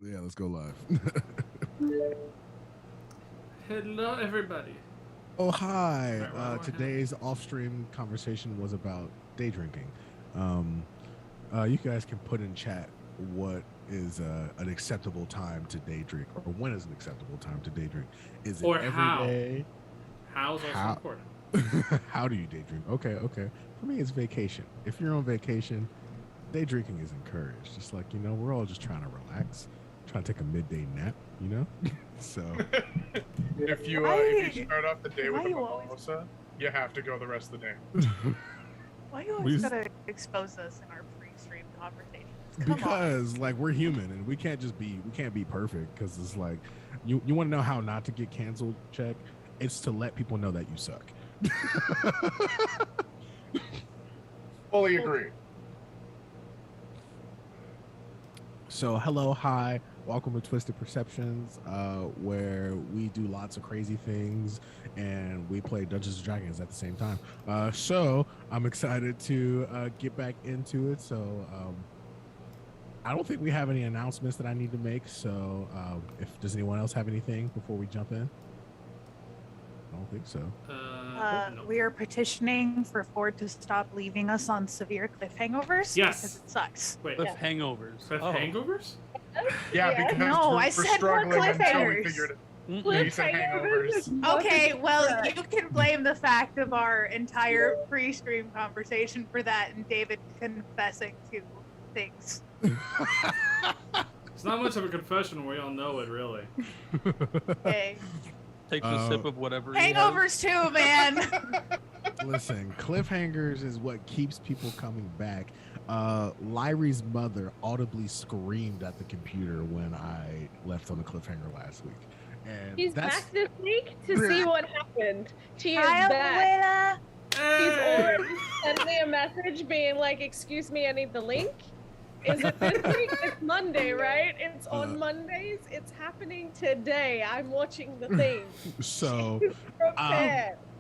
Yeah, let's go live. Hello, everybody. Oh, hi. Alright, what do I have? Today's off-stream conversation was about day drinking. Um, you guys can put in chat what is an acceptable time to day drink, or when is an acceptable time to day drink. Is it Or every how? day? How is also How? important. How do you day drink? Okay. For me, it's vacation. If you're on vacation, day drinking is encouraged. Just like, we're all just trying to relax, trying to take a midday nap, So if you start off the day with a mimosa, you have to go the rest of the day. Why you always gotta expose us in our pre-stream conversations? Because like we're human and we can't be perfect, because it's like you want to know how not to get canceled, check. It's to let people know that you suck. Fully agree. So hello, hi, welcome to Twisted Perceptions, where we do lots of crazy things and we play Dungeons and Dragons at the same time. So I'm excited to get back into it. So I don't think we have any announcements that I need to make. So if does anyone else have anything before we jump in? I don't think so. No. We are petitioning for Ford to stop leaving us on severe cliffhangers. Yes. Because it sucks. Wait. Hangovers. Hangovers? Yeah, because no, we're I said struggling until we cliffhangers. figured it. You said hangovers. Okay, well, you can blame the fact of our entire pre-stream conversation for that and David confessing to things. It's not much of a confession. We all know it, really. Okay. Takes a sip of whatever. Hangovers too, man. Listen, cliffhangers is what keeps people coming back. Lyrie's mother audibly screamed at the computer when I left on the cliffhanger last week. And She's back this week to see what happened. She is Hi, back. Abuela. She's already sent me a message being like, excuse me, I need the link. Is it this week? It's Monday, right? It's on Mondays. It's happening today. I'm watching the thing. So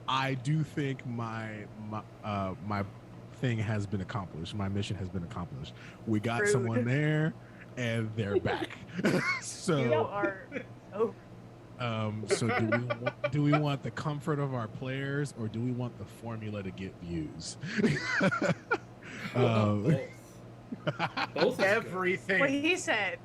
I do think my thing has been accomplished. My mission has been accomplished. We got someone there, and they're back. So You are. Oh. So do we want the comfort of our players, or do we want the formula to get views? Both. Everything. What he said.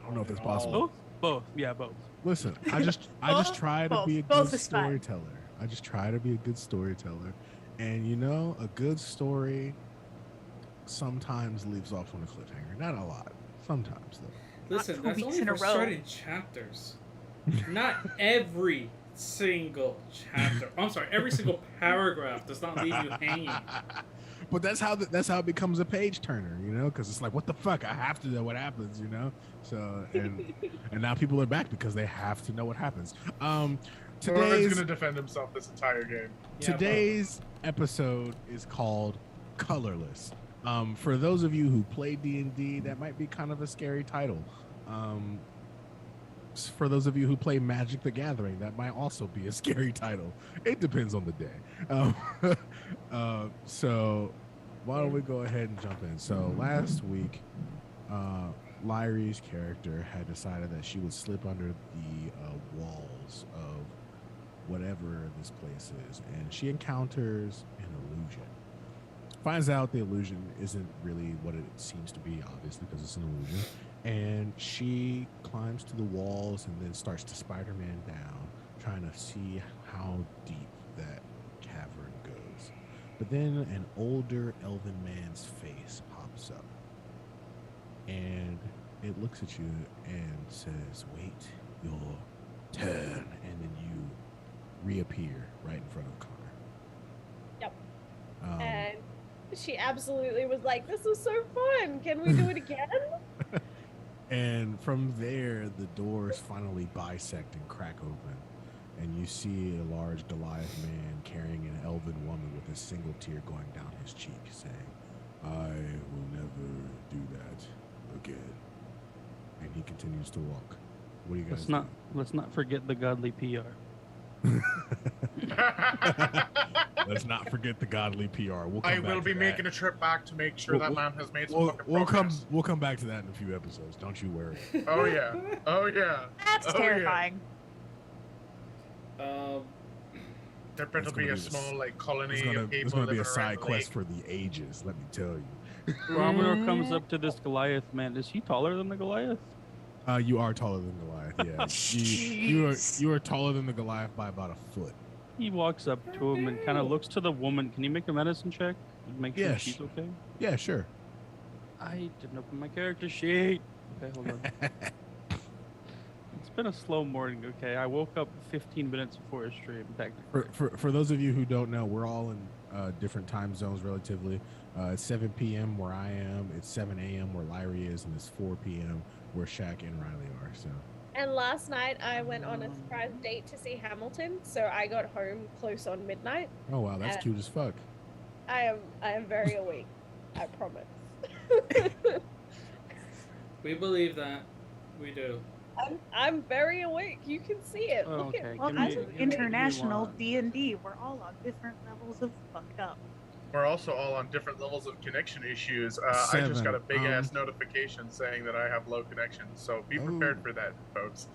I don't know if that's possible. Both. Yeah, both. Listen, I just try to be a good storyteller. I just try to be a good storyteller, and a good story sometimes leaves off on a cliffhanger. Not a lot. Sometimes though. Listen, that's only for certain chapters. Not every single chapter. I'm sorry, every single paragraph does not leave you hanging. But that's how it becomes a page turner, because it's like, what the fuck? I have to know what happens, So and now people are back because they have to know what happens. Today's going to defend himself this entire game. Today's episode is called Colorless. For those of you who play D&D, that might be kind of a scary title. For those of you who play Magic the Gathering, that might also be a scary title. It depends on the day. So why don't we go ahead and jump in? So last week, Lyrie's character had decided that she would slip under the walls of whatever this place is, and she encounters an illusion. Finds out the illusion isn't really what it seems to be, obviously, because it's an illusion. And she climbs to the walls and then starts to Spider-Man down, trying to see how deep that cavern goes. But then an older elven man's face pops up. And it looks at you and says, "Wait your turn." And then you reappear right in front of Connor. Yep. And she absolutely was like, "This was so fun. Can we do it again?" And from there, the doors finally bisect and crack open. And you see a large Goliath man carrying an elven woman with a single tear going down his cheek, saying, "I will never do that again." And he continues to walk. What do you guys Let's not forget the godly PR. Let's not forget the godly PR. We'll come I back will to be that. making a trip back to make sure that man has made some fucking progress. We'll come back to that in a few episodes. Don't you worry. Oh yeah. Oh yeah. That's Oh, terrifying. Um, There better be a small like colony of people. It's gonna be a living around side the quest lake. for the ages. Let me tell you. Romanor comes up to this Goliath man. Is he taller than the Goliath? You are taller than Goliath. Yeah, you are taller than the Goliath by about a foot. He walks up to him and kind of looks to the woman. Can you make a medicine check? Make sure Yes. she's okay. Yeah, sure. I didn't open my character sheet. Okay, hold on. It's been a slow morning. Okay, I woke up 15 minutes before a stream. For those of you who don't know, we're all in different time zones relatively. It's 7 p.m. where I am. It's 7 a.m. where Lyrie is, and it's 4 p.m. where Shaq and Riley are. So. And last night I went on a surprise date to see Hamilton, so I got home close on midnight. Oh wow, that's cute as fuck. I am very awake. I promise. we believe that. We do. I'm very awake. You can see it. Oh, Look okay. at Well, Give me- as give me- international give me D&D, we're all on different levels of fucked up. We're also all on different levels of connection issues. I just got a big ass notification saying that I have low connection, so be prepared for that, folks.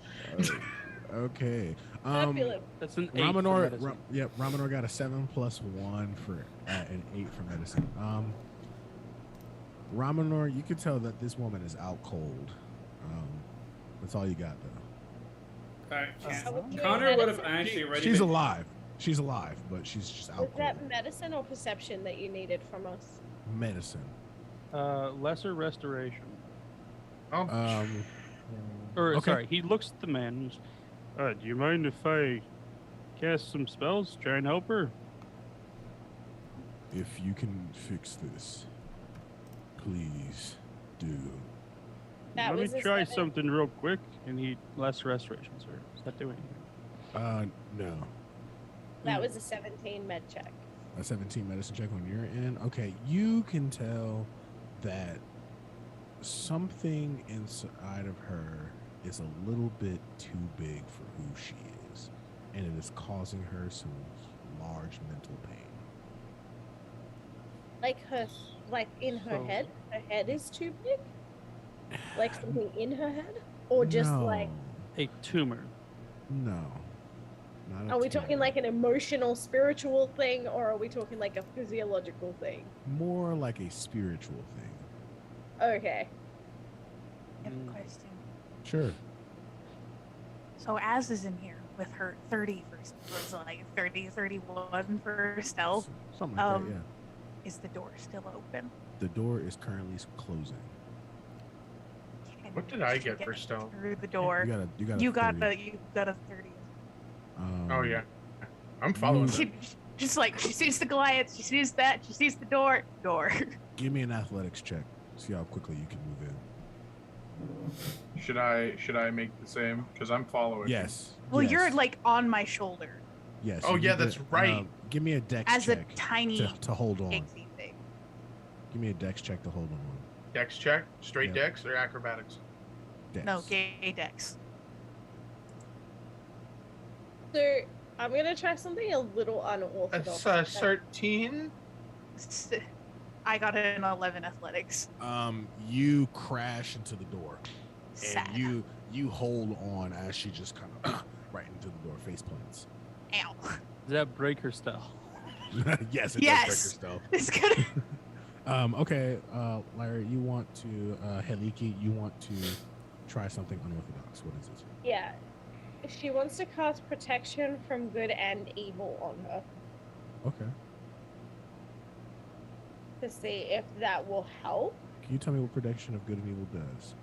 Okay. That's an 8 for Ramanor. medicine. Yep, Ramanor got a 7 plus 1 for an 8 for medicine. Ramanor, you can tell that this woman is out cold. That's all you got though. Alright, Connor would have actually already. She's alive. She's alive, but she's just out Was cold. that medicine or perception that you needed from us? Medicine. Lesser restoration. Oh. Or Okay. sorry, he looks at the man. And goes, do you mind if I cast some spells, try and help her? If you can fix this, please do. That Let was me a try 7. something real quick. And he lesser restoration, sir. Does that do anything? No. That was a 17 med check. A 17 medicine check on your end. Okay, you can tell that something inside of her is a little bit too big for who she is, and it is causing her some large mental pain. Like in her So- head? Her head is too big? Like something in her head? Or just No. like, A tumor. No. Not a are we talking tumor. like an emotional, spiritual thing, or are we talking like a physiological thing? More like a spiritual thing. Okay. I have a question. Sure. So Az is in here with her 30 was like 30, 31 for stealth. Something like that, yeah. Is the door still open? The door is currently closing. Can What did I you get for stealth? Through the door. You got a 30. You got a 30. Oh yeah. I'm following She, her. just like she sees the Goliath, she sees that, she sees the door. Give me an athletics check. See how quickly you can move in. Should I make the same? Because I'm following. Yes. Well, yes, you're like on my shoulder Yes. Oh, you yeah, need to, that's right. Give me a dex as a check tiny to hold on. pixie thing. Give me a dex check to hold on. Dex check, straight Yeah. dex or acrobatics? Dex. No, gay dex. So I'm gonna try something a little unorthodox. That's 13. I got an 11 athletics. You crash into the door, Sad. and you hold on as she just kind of right into the door, face plants. Ow. Does that break her style? Yes, it Yes. does break her It's gonna. Okay, Larry, you want to Heliki, you want to try something unorthodox. What is it? Yeah. She wants to cast protection from good and evil on her Okay. to see if that will help. Can you tell me what protection of good and evil does?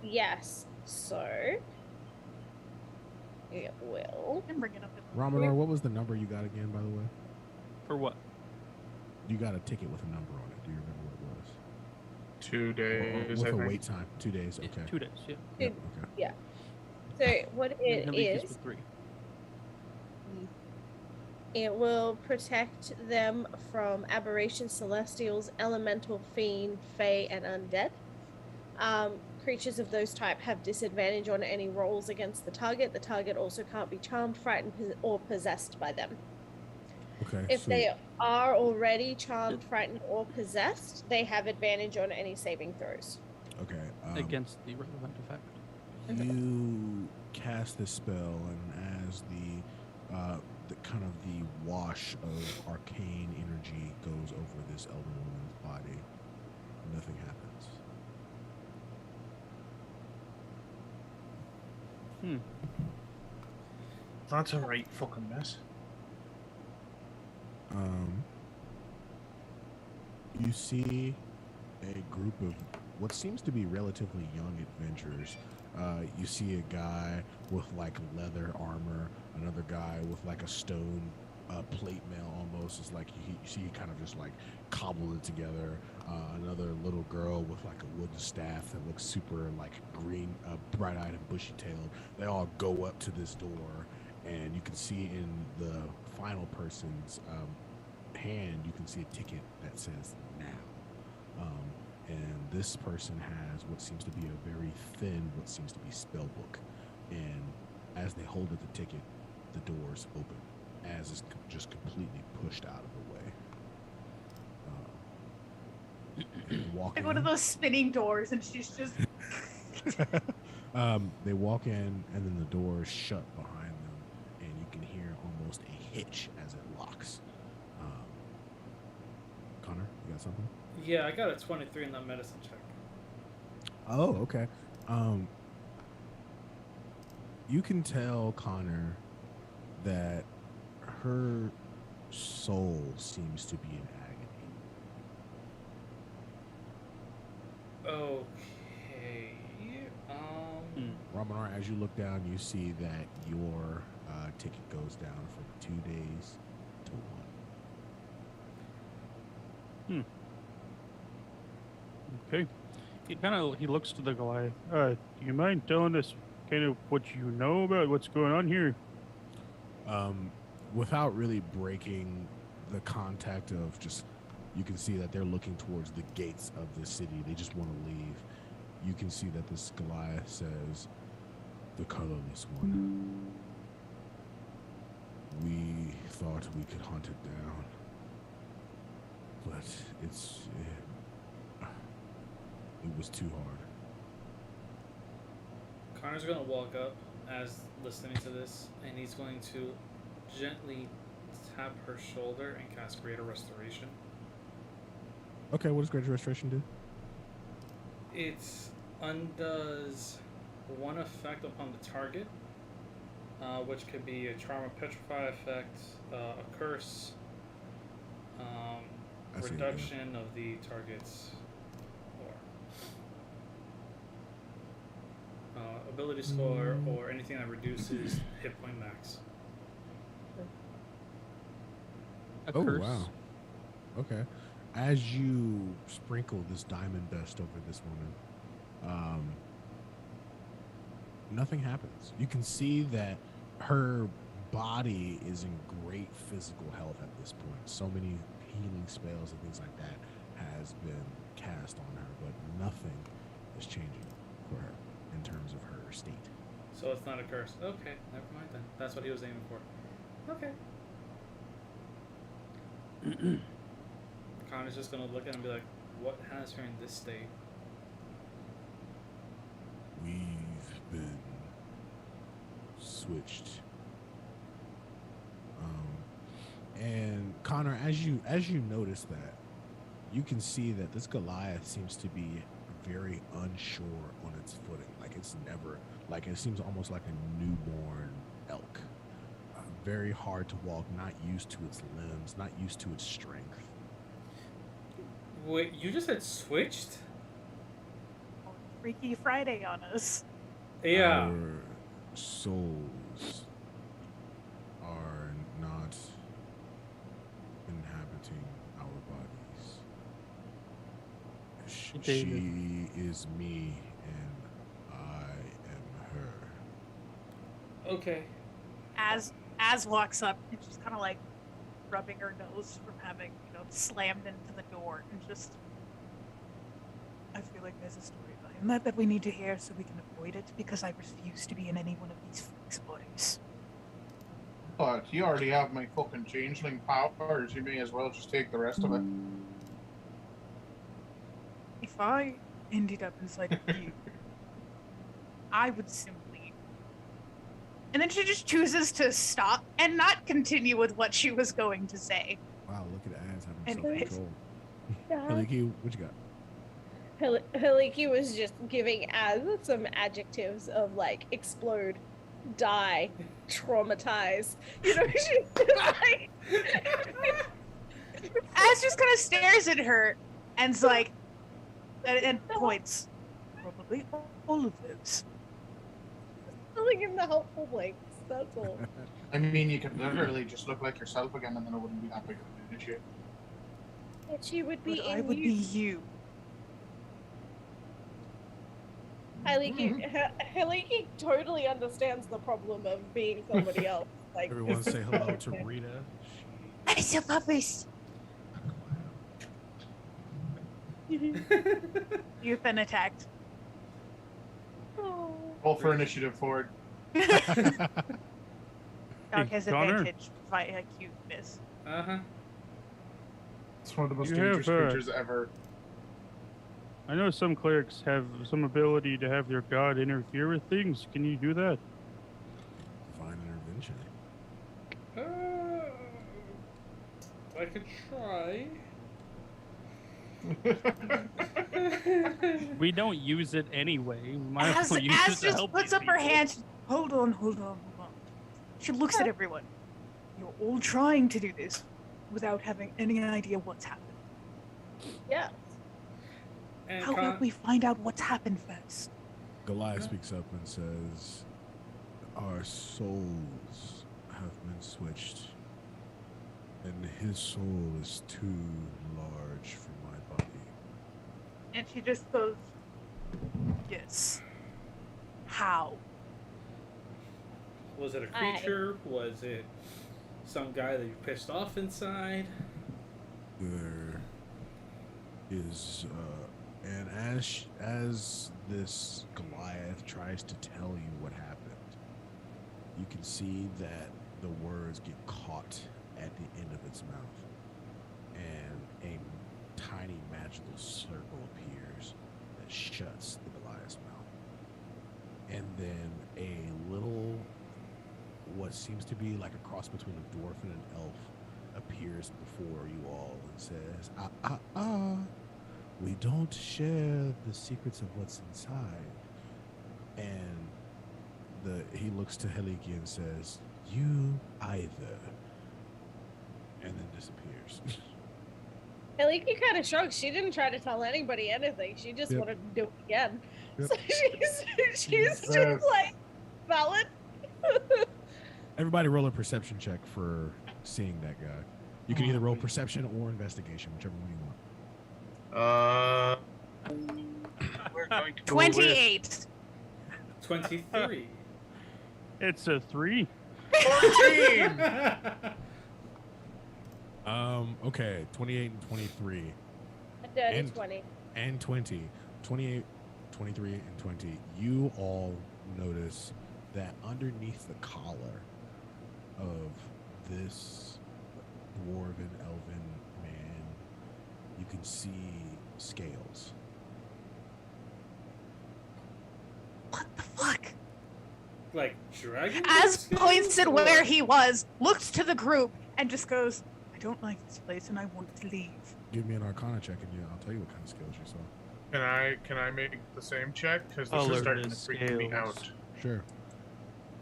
Yes. So it will. I can bring it up. Ramanor, what was the number you got again, by the way? For what? You got a ticket with a number on it. Do you remember what it was? 2 Or days. with I a think. wait time. 2 days. Yeah, Okay. 2 days, yeah. Yep, okay. So what it Henrique's is, for 3. it will protect them from aberrations, celestials, elemental, fiend, fae, and undead. creatures of those type have disadvantage on any rolls against the target. The target also can't be charmed, frightened, or possessed by them. Okay. If sweet. they are already charmed, frightened, or possessed, they have advantage on any saving throws. Okay. Against the relevant effect. You cast this spell, and as the kind of the wash of arcane energy goes over this elder woman's body, nothing happens. That's a right fucking mess. You see a group of what seems to be relatively young adventurers. You see a guy with like leather armor, another guy with like a stone plate mail almost. It's like you see he kind of just like cobbled it together. Another little girl with like a wooden staff that looks super like green, bright-eyed and bushy-tailed. They all go up to this door, and you can see in the final person's hand, you can see a ticket that says now. And this person has what seems to be a very thin, what seems to be spell book. And as they hold up the ticket, the doors open, as it's just completely pushed out of the way. Walk Like in. one of those spinning doors, and she's just. They walk in, and then the doors shut behind them, and you can hear almost a hitch as it locks. Connor, you got something? Yeah, I got a 23 in that medicine check. Oh, okay. You can tell Connor that her soul seems to be in agony. Okay. Ramanar, as you look down, you see that your ticket goes down from 2 days to 1. Okay. He looks to the Goliath. Do you mind telling us kind of what you know about what's going on here? Without really breaking the contact of just, you can see that they're looking towards the gates of the city. They just want to leave. You can see that this Goliath says, "The colorless one. We thought we could hunt it down, but it was too hard." Connor's gonna walk up as listening to this, and he's going to gently tap her shoulder and cast Greater Restoration. Okay, what does Greater Restoration do? It undoes one effect upon the target, which could be a Charm or Petrify effect, a curse, reduction of the target's ability score, or anything that reduces hit point max. A Oh, curse. wow. Okay. As you sprinkle this diamond dust over this woman, nothing happens. You can see that her body is in great physical health at this point. So many healing spells and things like that has been cast on her, but nothing is changing for her in terms of her state. So it's not a curse. Okay, never mind then. That's what he was aiming for. Okay. Connor's just gonna look at him and be like, "What has her in this state?" We've been switched. And Connor, as you notice that, you can see that this Goliath seems to be very unsure on its footing. Like it's never, like it seems almost like a newborn elk. Very hard to walk, not used to its limbs, not used to its strength. Wait, you just said switched? Freaky Friday on us. Yeah. Our souls are not inhabiting our bodies. She is me, and I am her. Okay. As walks up and she's kind of like rubbing her nose from having, slammed into the door, and just, I feel like there's a story behind that we need to hear so we can avoid it, because I refuse to be in any one of these freaks' bodies. But you already have my fucking changeling powers. You may as well just take the rest of it. If I ended up inside of you, I would simply... And then she just chooses to stop and not continue with what she was going to say. Wow, look at Az having Anyways. self-control. Yeah. Haliki, what you got? Haliki was just giving Az some adjectives of like explode, die, traumatize. You know, she's just like Az just kind of stares at her and's like, and points. Probably all of those. filling in the helpful blanks. That's all. I mean, you could literally just look like yourself again, and then it wouldn't be that big of an issue. And she would be But I in would be you. Haliki totally understands the problem of being somebody else. Like Everyone say hello to Rita. I saw puppies. You've been attacked. Oh. Roll for initiative, Ford. Dog has Connor. advantage. Fight cute miss. Uh-huh. It's one of the most You dangerous have, creatures ever. I know some clerics have some ability to have their god interfere with things. Can you do that? Divine intervention. I could try. We don't use it anyway. We might as As, well use As it to just help puts these up her people. hand. Hold on. She looks at everyone. You're all trying to do this without having any idea what's happened. Yeah. And How about we find out what's happened first? Goliath speaks up and says, "Our souls have been switched, and his soul is too large for my body." And she just goes, yes. How? Was it a creature? Was it some guy that you pissed off inside? There is, and as this Goliath tries to tell you what happened, you can see that the words get caught at the end of its mouth, and a tiny magical circle appears that shuts the Goliath's mouth, and then a little, what seems to be like a cross between a dwarf and an elf, appears before you all and says, we don't share the secrets of what's inside. And he looks to Heliki and says, you either. And then disappears. Haliki kind of shrugs. She didn't try to tell anybody anything. She just Yep. wanted to do it again. Yep. So she's just like, valid. Everybody roll a perception check for seeing that guy. You can either roll perception or investigation, whichever one you want. We're going to go 28. 23. It's a 3. 14! Okay, 28 and 23. A dirty And- 20. And 20. 28, 23, and 20. You all notice that underneath the collar of this dwarven elven man, you can see scales. What the fuck? Like dragon? As points at where he was, looks to the group, and just goes, I don't like this place and I want to leave. Give me an Arcana check, and I'll tell you what kind of scales you saw. Can I make the same check? Because this Colored is starting to as freak me scales. out. Sure.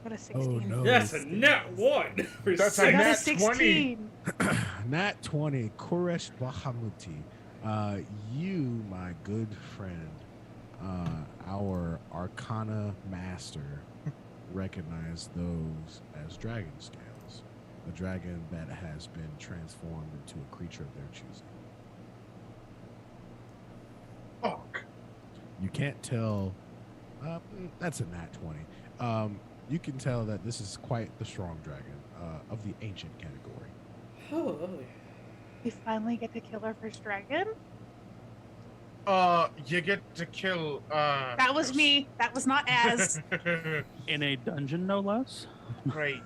Got a 16. no. Yes, a nat 1. For That's I a got a nat 16. Nat 20, Koresh Bahamuti. You, my good friend, our Arcana master, recognize those as dragon scales. A dragon that has been transformed into a creature of their choosing. Fuck. You can't tell. That's a nat 20. You can tell that this is quite the strong dragon of the ancient category. Oh, lovely. We finally get to kill our first dragon? You get to kill. That was me. That was not as. In a dungeon, no less. Right.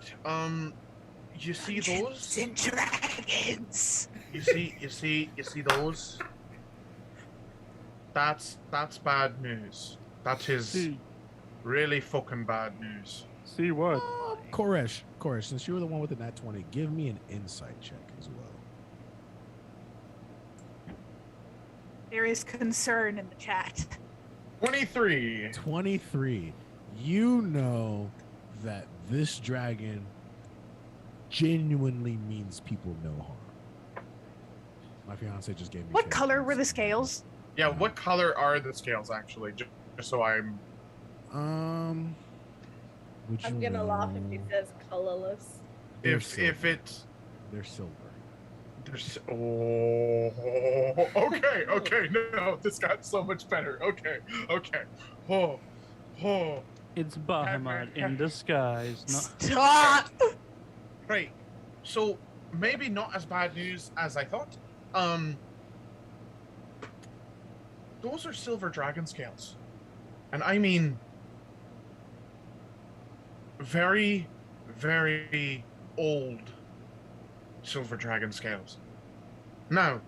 You see those? Dungeons and Dragons. You see those? That's bad news. That is See, really fucking bad news. see what? Koresh, since you were the one with the nat 20, give me an insight check as well. There is concern in the chat. 23. 23. You know that this dragon genuinely means people no harm. My fiance just gave me. What color were the scales? Yeah, what color are the scales actually? Just so I'm. Would I'm you gonna laugh if he know? says colorless. They're If silver. it's. They're silver. There's, oh, okay. No, this got so much better. Okay. Oh. It's Bahamut in disguise. Stop! Right. So maybe not as bad news as I thought. Those are silver dragon scales, and I mean very, very old silver dragon scales. Now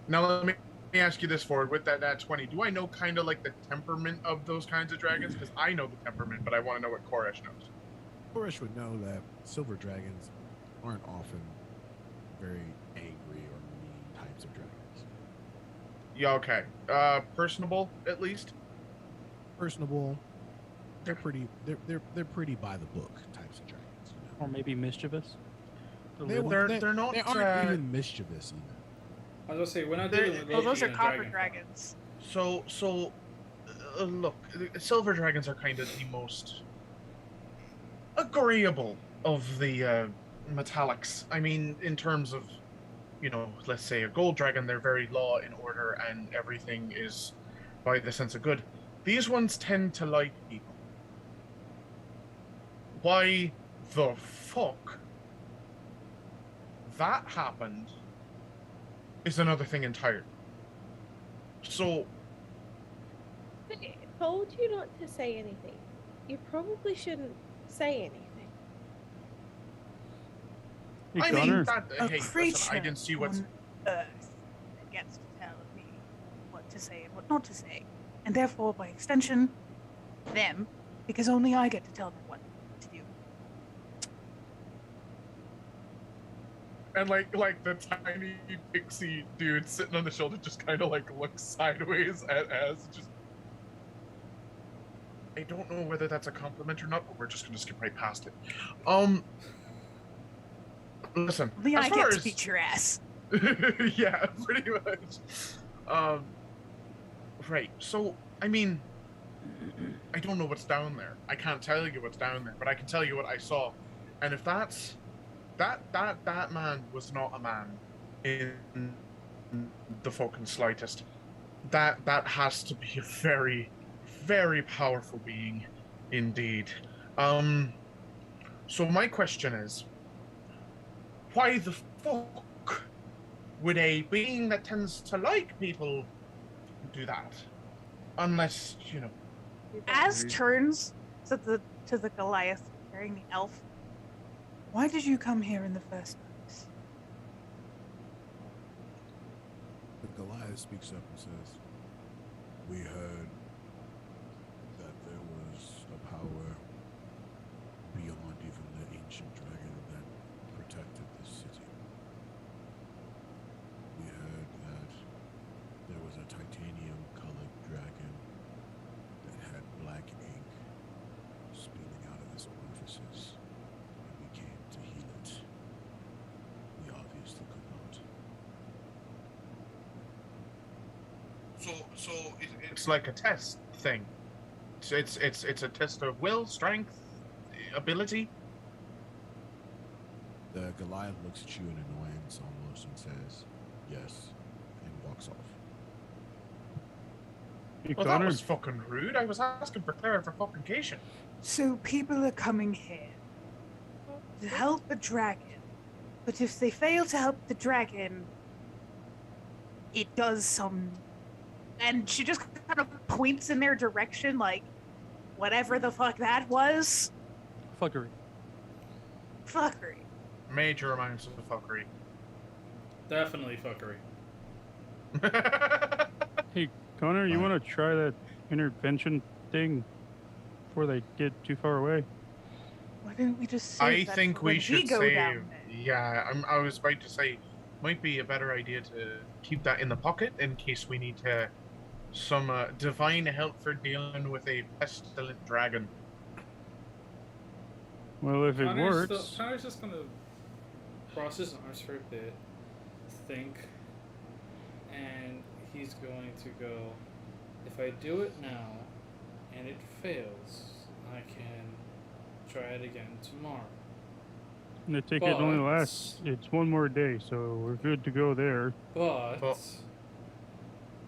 let me ask you this, Ford, with that 20, do I know kind of like the temperament of those kinds of dragons? Because I know the temperament, but I want to know what Koresh knows. Koresh would know that silver dragons aren't often very angry or mean types of dragons. Yeah, okay. Personable, at least? Personable. They're pretty. They're pretty by the book types of dragons. You know? Or maybe mischievous. They're not. They aren't even mischievous either. I was gonna say, we're not dealing with Oh, those Loki are and copper Dragon. dragons. So, look, silver dragons are kind of the most agreeable of the metallics. I mean, in terms of, let's say a gold dragon, they're very law and order, and everything is by the sense of good. These ones tend to like people. Why the fuck that happened is another thing entirely. So, I told you not to say anything. You probably shouldn't say anything. Hey, I Connor. mean, that, A hey, creature listen, I didn't see what's. on Earth that gets to tell me what to say and what not to say, and therefore, by extension, them, because only I get to tell them what to do. And like the tiny pixie dude sitting on the shoulder just kind of like looks sideways at Az. Just, I don't know whether that's a compliment or not, but we're just gonna skip right past it. Listen. Only as I far get to as- beat your ass. yeah, pretty much. Right. So, I mean, I don't know what's down there. I can't tell you what's down there, but I can tell you what I saw. And if that's that man was not a man in the fucking slightest. That has to be a very, very powerful being indeed. So my question is, why the fuck would a being that tends to like people do that? Unless, As turns to the Goliath carrying the elf. Why did you come here in the first place? The Goliath speaks up and says, "We heard that there was a power beyond even the ancient dragon that protected the city. We heard that there was a titanium-colored dragon that had black ink spilling out of its orifices, and we came to heal it. We obviously could not." So it's like a test thing. It's a test of will, strength, ability. The Goliath looks at you in annoyance almost and says, "Yes," and walks off. Hey, Well, that Connor. was fucking rude. I was asking for clarification. So people are coming here to help a dragon, but if they fail to help the dragon, it does some, and she just kind of points in their direction, like whatever the fuck that was. Fuckery. Fuckery. Major amounts of fuckery. Definitely fuckery. Hey, Connor, you What? want to try that intervention thing before they get too far away? Why didn't we just save I that think for we when should go save. down there? Yeah, I was about to say, might be a better idea to keep that in the pocket in case we need some divine help for dealing with a pestilent dragon. Well, if it works. Connor's just gonna cross his arms for a bit, think, and he's going to go, if I do it now and it fails, I can try it again tomorrow. And the ticket only lasts. It's one more day, so we're good to go there. But Well-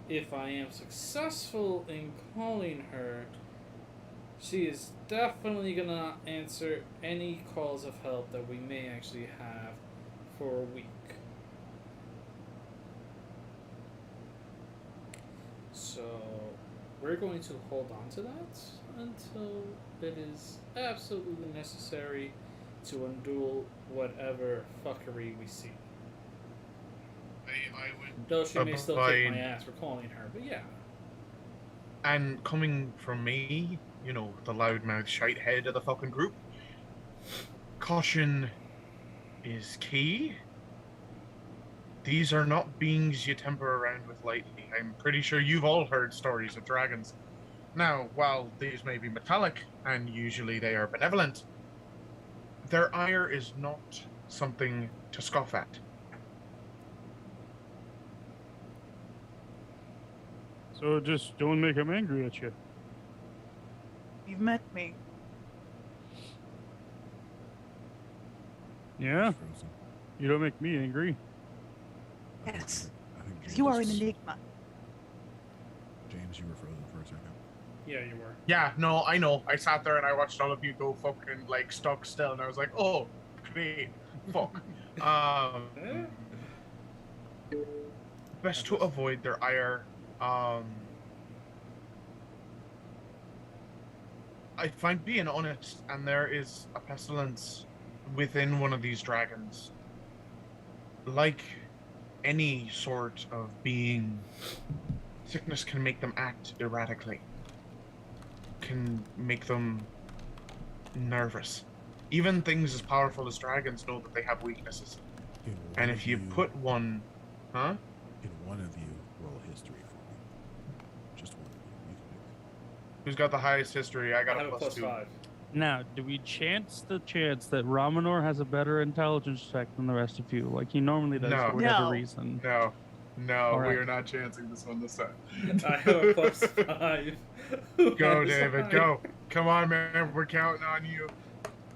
if I am successful in calling her, she is definitely gonna answer any calls of help that we may actually have for a week. So we're going to hold on to that until it is absolutely necessary to undo whatever fuckery we see. I would. Though she may still kick my Fine. ass for calling her, but yeah. And coming from me, you know, the loudmouth shite head of the fucking group, caution is key. These are not beings you temper around with lightly. I'm pretty sure you've all heard stories of dragons. Now, while these may be metallic, and usually they are benevolent, their ire is not something to scoff at. So just don't make them angry at you. You've met me. Yeah? Frozen. You don't make me angry. I think- Yes. I think Because you are an James- enigma. James, you were frozen for a second. Yeah, you were. Yeah, no, I know. I sat there and I watched all of you go fucking like stuck still, and I was like, oh, great, fuck. Best to avoid their ire. I find being honest, and there is a pestilence within one of these dragons. Like any sort of being, sickness can make them act erratically. Can make them nervous. Even things as powerful as dragons know that they have weaknesses. Can one And of if you put one, huh? Can one of you roll history for me? Just one of you. You can do it. Who's got the highest history? I I got have a a plus 2. +5. Now, do we chance the chance that Ramanor has a better intelligence check than the rest of you, like he normally does No. for whatever No. reason? No, no, All right. we are not chancing this one this time. I have a +5. Who Go, has David, high? go. Come on, man. We're counting on you.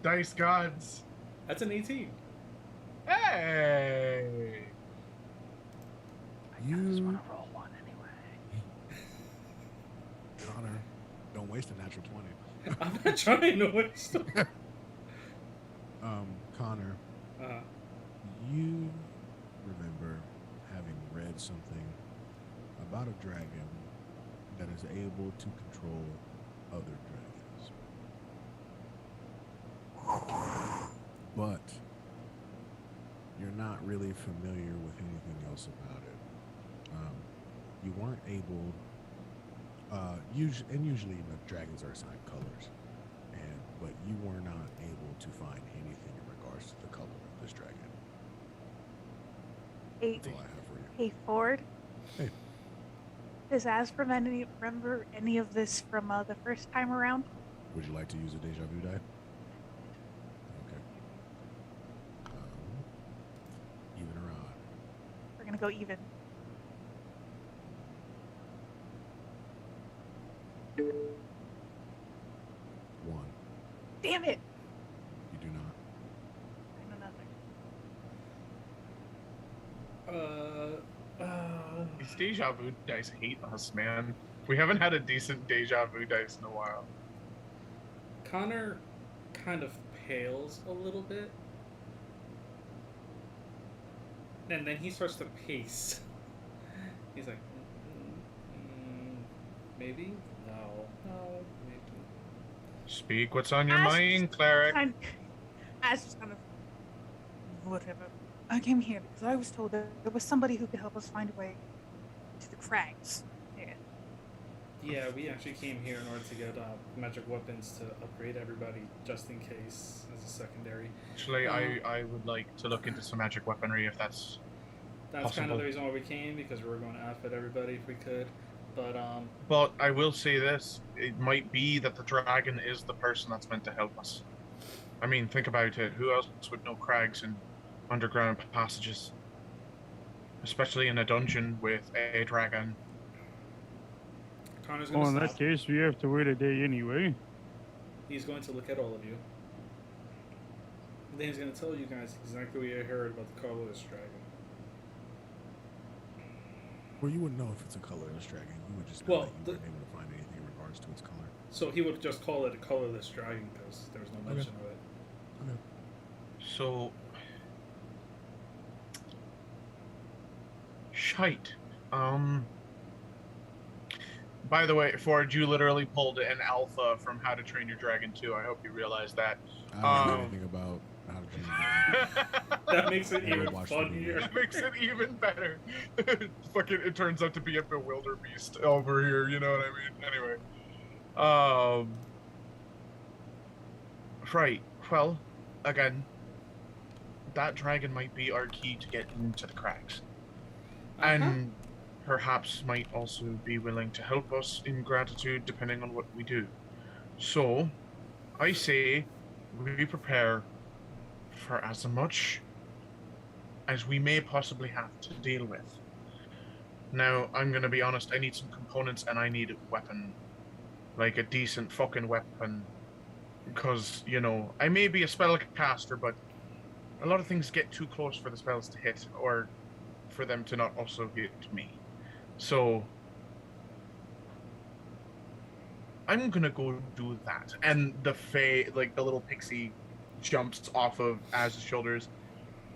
Dice gods. That's an 18. Hey. You, roll one anyway. Connor, don't waste a natural 20. I'm not trying to waste them. Connor, Uh, you remember having read something about a dragon that is able to control other dragons. But you're not really familiar with anything else about it. You weren't able, usually dragons are assigned colors, but you were not able to find anything in regards to the color of this dragon. Hey, That's all I have for you. hey, Ford. Hey. Does Asper remember any of this from the first time around? Would you like to use a deja vu die? Okay. Even or odd? We're gonna go even. One. Damn it! You do not. I know nothing. These deja vu dice hate us, man. We haven't had a decent deja vu dice in a while. Connor kind of pales a little bit. And then he starts to pace. He's like, maybe? No. No, maybe. Speak what's on your As mind, cleric. As just kind of whatever. I came here because I was told that there was somebody who could help us find a way to the crags. Yeah. Yeah, we actually came here in order to get magic weapons to upgrade everybody, just in case, as a secondary. Actually, I would like to look into some magic weaponry if that's That's possible. kind of the reason why we came, because we were going to outfit everybody if we could. But I will say this: it might be that the dragon is the person that's meant to help us. I mean, think about it. Who else would know crags and underground passages, especially in a dungeon with a dragon? Connor's Well, going in to that stop. case, we have to wait a day anyway. He's going to look at all of you. And then he's going to tell you guys exactly what I heard about the colorless dragon. Well, you wouldn't know if it's a colorless dragon. You would just know Well, that you weren't able to find anything in regards to its color. So he would just call it a colorless dragon because there was no Okay. mention of it. Okay. So, shite. By the way, Ford, you literally pulled an alpha from How to Train Your Dragon 2. I hope you realize that. I don't know anything about how to train a dragon. That makes it Never even watched the funnier. It makes it even better. Fucking, it turns out to be a bewilderbeast over here. You know what I mean? Anyway, right. Well, again, that dragon might be our key to get into the cracks, and perhaps might also be willing to help us in gratitude, depending on what we do. So, I say we prepare for as much as we may possibly have to deal with. Now, I'm gonna be honest, I need some components and I need a weapon. Like a decent fucking weapon. Because, you know, I may be a spellcaster, but a lot of things get too close for the spells to hit, or for them to not also hit me. So, I'm gonna go do that. And the like the little pixie jumps off of Az's shoulders,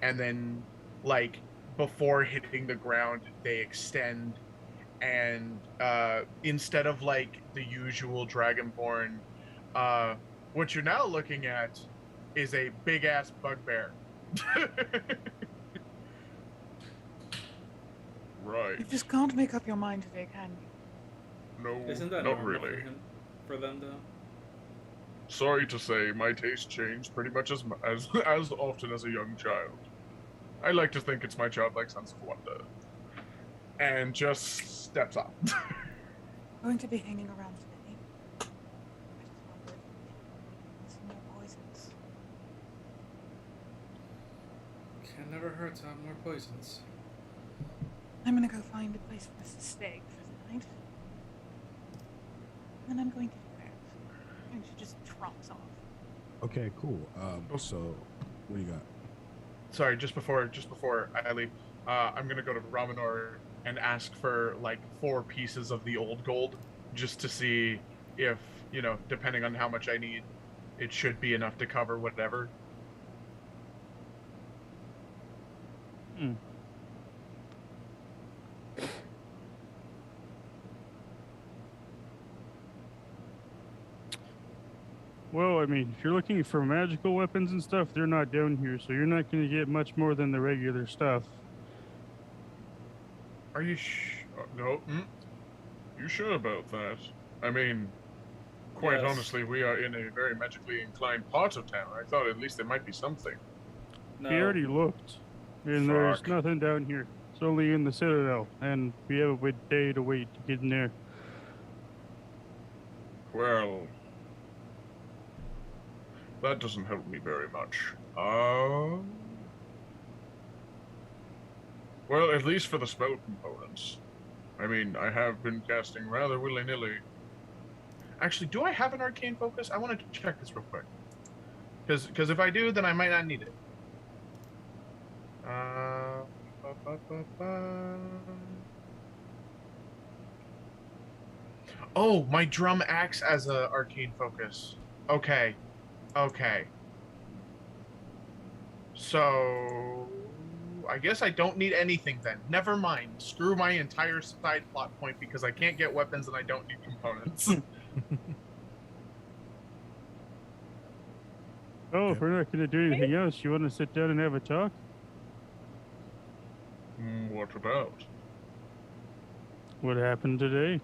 and then, like, before hitting the ground, they extend, and instead of like the usual dragonborn, what you're now looking at is a big ass bugbear. Right. You just can't make up your mind today, can you? No, Isn't that not normal really. for them though? Sorry to say, my taste changed pretty much as often as a young child. I like to think it's my childlike sense of wonder. And just steps up. Going to be hanging around today. I just wondered if some more poisons. Can never hurt to have more poisons. I'm gonna go find a place for us to stay for the night. And then I'm going to do that. And she just trumps off. Okay, cool. So what do you got? Sorry, just before I leave, I'm gonna go to Ramanor and ask for like 4 pieces of the old gold, just to see if, you know, depending on how much I need, it should be enough to cover whatever. Well, I mean, if you're looking for magical weapons and stuff, they're not down here, so you're not going to get much more than the regular stuff. Are you no? You sure about that? I mean, quite Yes. honestly, we are in a very magically inclined part of town. I thought at least there might be something. No. We already looked, and there's Fuck. nothing down here. It's only in the Citadel, and we have a day to wait to get in there. Well, that doesn't help me very much. Well, at least for the spell components. I mean, I have been casting rather willy-nilly. Actually, do I have an arcane focus? I want to check this real quick. Because if I do, then I might not need it. Oh, my drum acts as a arcane focus. Okay. So I guess I don't need anything then. Never mind. Screw my entire side plot point because I can't get weapons and I don't need components. Oh, if we're not going to do anything else, you want to sit down and have a talk? What about? What happened today?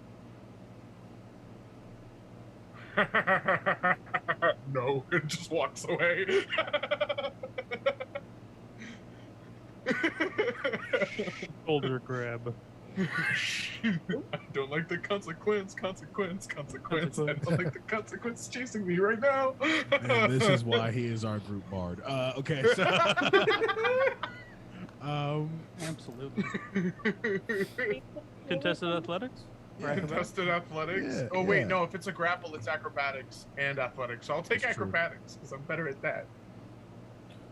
No, it just walks away. Shoulder grab. I don't like the consequence. I don't like the consequence chasing me right now. And this is why he is our group bard. Okay, so Absolutely. Contested athletics? Yeah. Contested athletics. Yeah, Oh wait, yeah. no. If it's a grapple, it's acrobatics and athletics. So I'll take That's true. acrobatics because I'm better at that.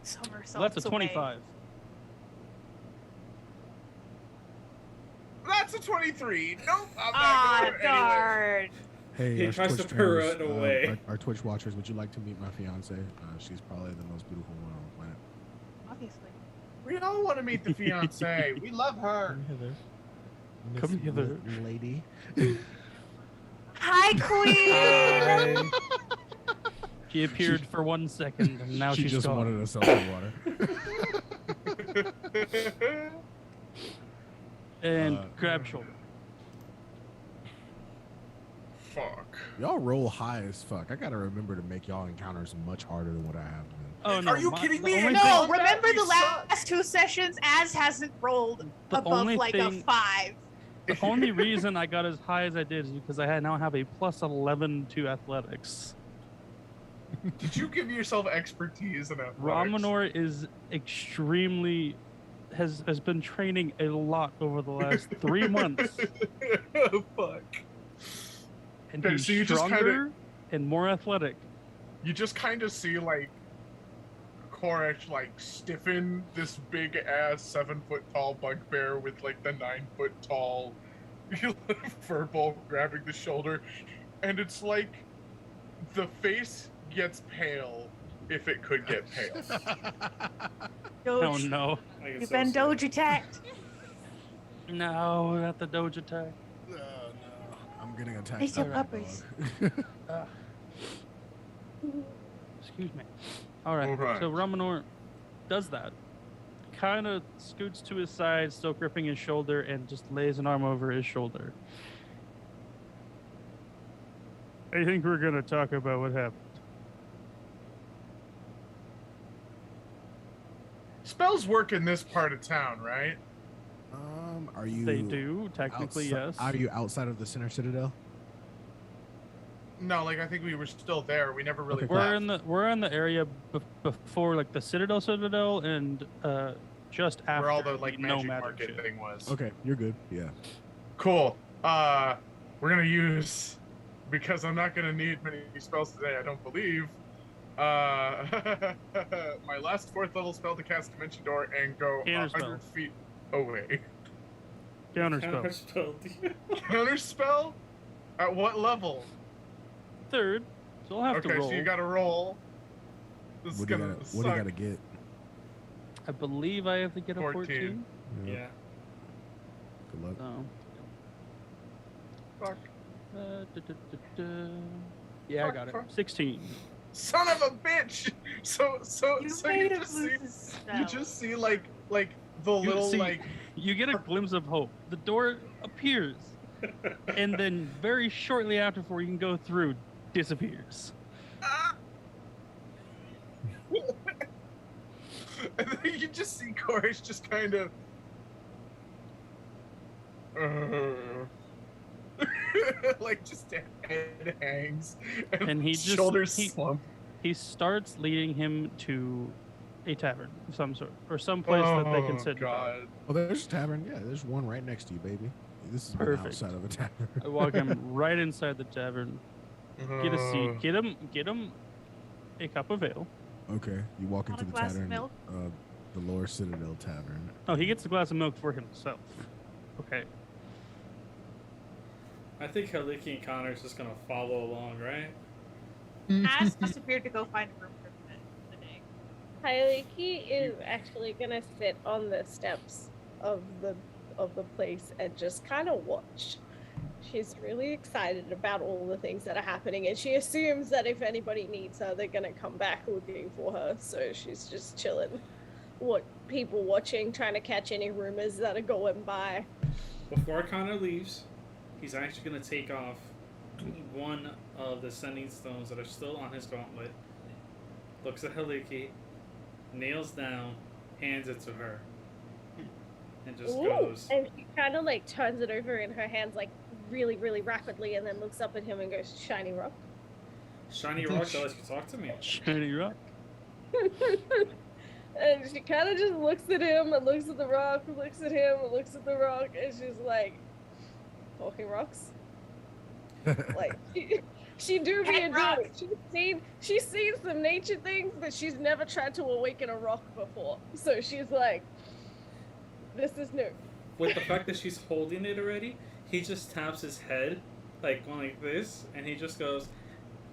Somersaults Well, that's a away. 25. That's a 23. Nope, I'm Ah, not going anywhere. darn. hey, He our tries Twitch to viewers, pirouette away. our Twitch watchers, would you like to meet my fiance? She's probably the most beautiful one on the planet. Obviously. We all want to meet the fiance. We love her. Come hither. Lady. Hi, Queen. She appeared for 1 second, and now she she's just gone. wanted to sell some water. And grab shoulder. Fuck. Y'all roll high as fuck. I gotta remember to make y'all encounters much harder than what I have been. Oh no! Are you kidding the me? only No, thing- No, remember You the suck. last 2 sessions, Az hasn't rolled The above only like a thing- 5. The only reason I got as high as I did is because I now have a plus 11 to athletics. Did you give yourself expertise in athletics? Ramanor is extremely has been training a lot over the last 3 months, Oh, fuck. and Okay, he's so you just stronger and more athletic. You just kind of see, like, Koresh, like, stiffen this big-ass 7-foot-tall bugbear with, like, the 9-foot-tall furball grabbing the shoulder. And it's like the face gets pale if it could get pale. Oh Doge, no! I get you've so been sad. Doge attacked. No, not the Doge attack. No, no. I'm getting attacked. Face by your a uppers. dog. Excuse me. All right. Alright. So Ramanor does that. Kind of scoots to his side, still gripping his shoulder, and just lays an arm over his shoulder. I think we're gonna talk about what happened. Spells work in this part of town, right? Are you? They do technically, yes. Are you outside of the center citadel? No, like, I think we were still there. We never really Okay, left. We're in the area before like the Citadel, and just after Where all the, like, no magic magic market shit. thing was. Okay, you're good. Yeah. Cool. We're gonna use, because I'm not gonna need many spells today, I don't believe. My last 4th level spell to cast Dimension Door and go Counter 100 feet away. Counterspell. Counterspell. Counter spell? At what level? Third, so I'll have Okay, to roll. so you gotta roll. This is What do you gonna gotta? suck. What do you gotta get? I believe I have to get a 14. Yeah. Good luck. So, Fuck. yeah, I Fuck, got it. fuck. 16. Son of a bitch! So You you made him just see, lose his spell. you just see like the You little see- like You get a glimpse of hope. The door appears, and then very shortly after, before you can go through, disappears. ah! And then you just see Koresh just kind of like just head hangs And he just- shoulders he- slump. He starts leading him to a tavern of some sort, or some place that they can sit. and talk. God. Oh, there's a tavern. Yeah, there's one right next to you, baby. This is Perfect. outside of a tavern. I walk him right inside the tavern. Get a seat. Uh, Get him a cup of ale. Okay, you walk Want into a the glass of tavern, milk? the Lower Citadel Tavern. Oh, he gets a glass of milk for himself. Okay. I think Haliki and Connor's just gonna follow along, right? Az disappeared to go find a room for the day. Hayuki is actually gonna sit on the steps of the place and just kind of watch. She's really excited about all the things that are happening, and she assumes that if anybody needs her, they're gonna come back looking for her. So she's just chilling, people watching, trying to catch any rumors that are going by. Before Connor leaves, he's actually gonna take off one of the sending stones that are still on his gauntlet. Looks at Haluki, nails down, hands it to her, and just goes. And she kind of like turns it over in her hands, like really, really rapidly, and then looks up at him and goes, "Shiny rock." Shiny rock that lets you talk to me. Shiny rock. And she kind of just looks at him and looks at the rock, looks at him and looks at the rock, and she's like, "Talking rocks." Like she do be a dude. She's seen some nature things, but she's never tried to awaken a rock before. So she's like, this is new. With the fact that she's holding it already, he just taps his head, like going like this, and he just goes,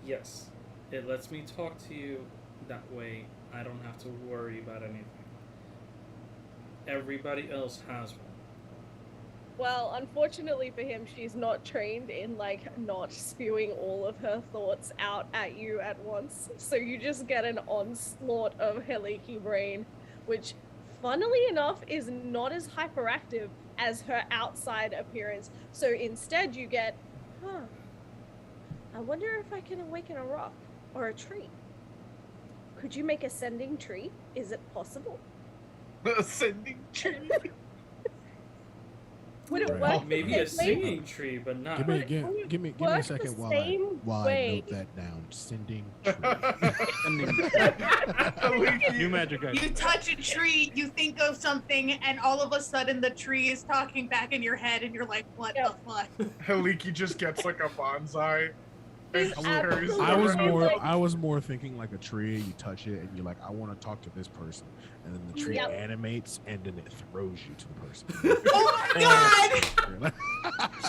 "Yes, it lets me talk to you that way. I don't have to worry about anything. Everybody else has one." Well, unfortunately for him, she's not trained in like not spewing all of her thoughts out at you at once. So you just get an onslaught of Heliki brain, which funnily enough is not as hyperactive as her outside appearance. So instead you get, I wonder if I can awaken a rock or a tree. Could you make a sending tree? Is it possible? Ascending tree. Would it Right. work? Maybe a singing tree, but not. Give me a work second the while same I way. note that down. Sending tree. New magic item. You touch a tree, you think of something, and all of a sudden the tree is talking back in your head, and you're like, "What the fuck?" Haliki just gets like a bonsai. And carries it I was around. more thinking like a tree. You touch it and you're like, I want to talk to this person, and then the tree Yep. animates and then it throws you to the person. Oh my god!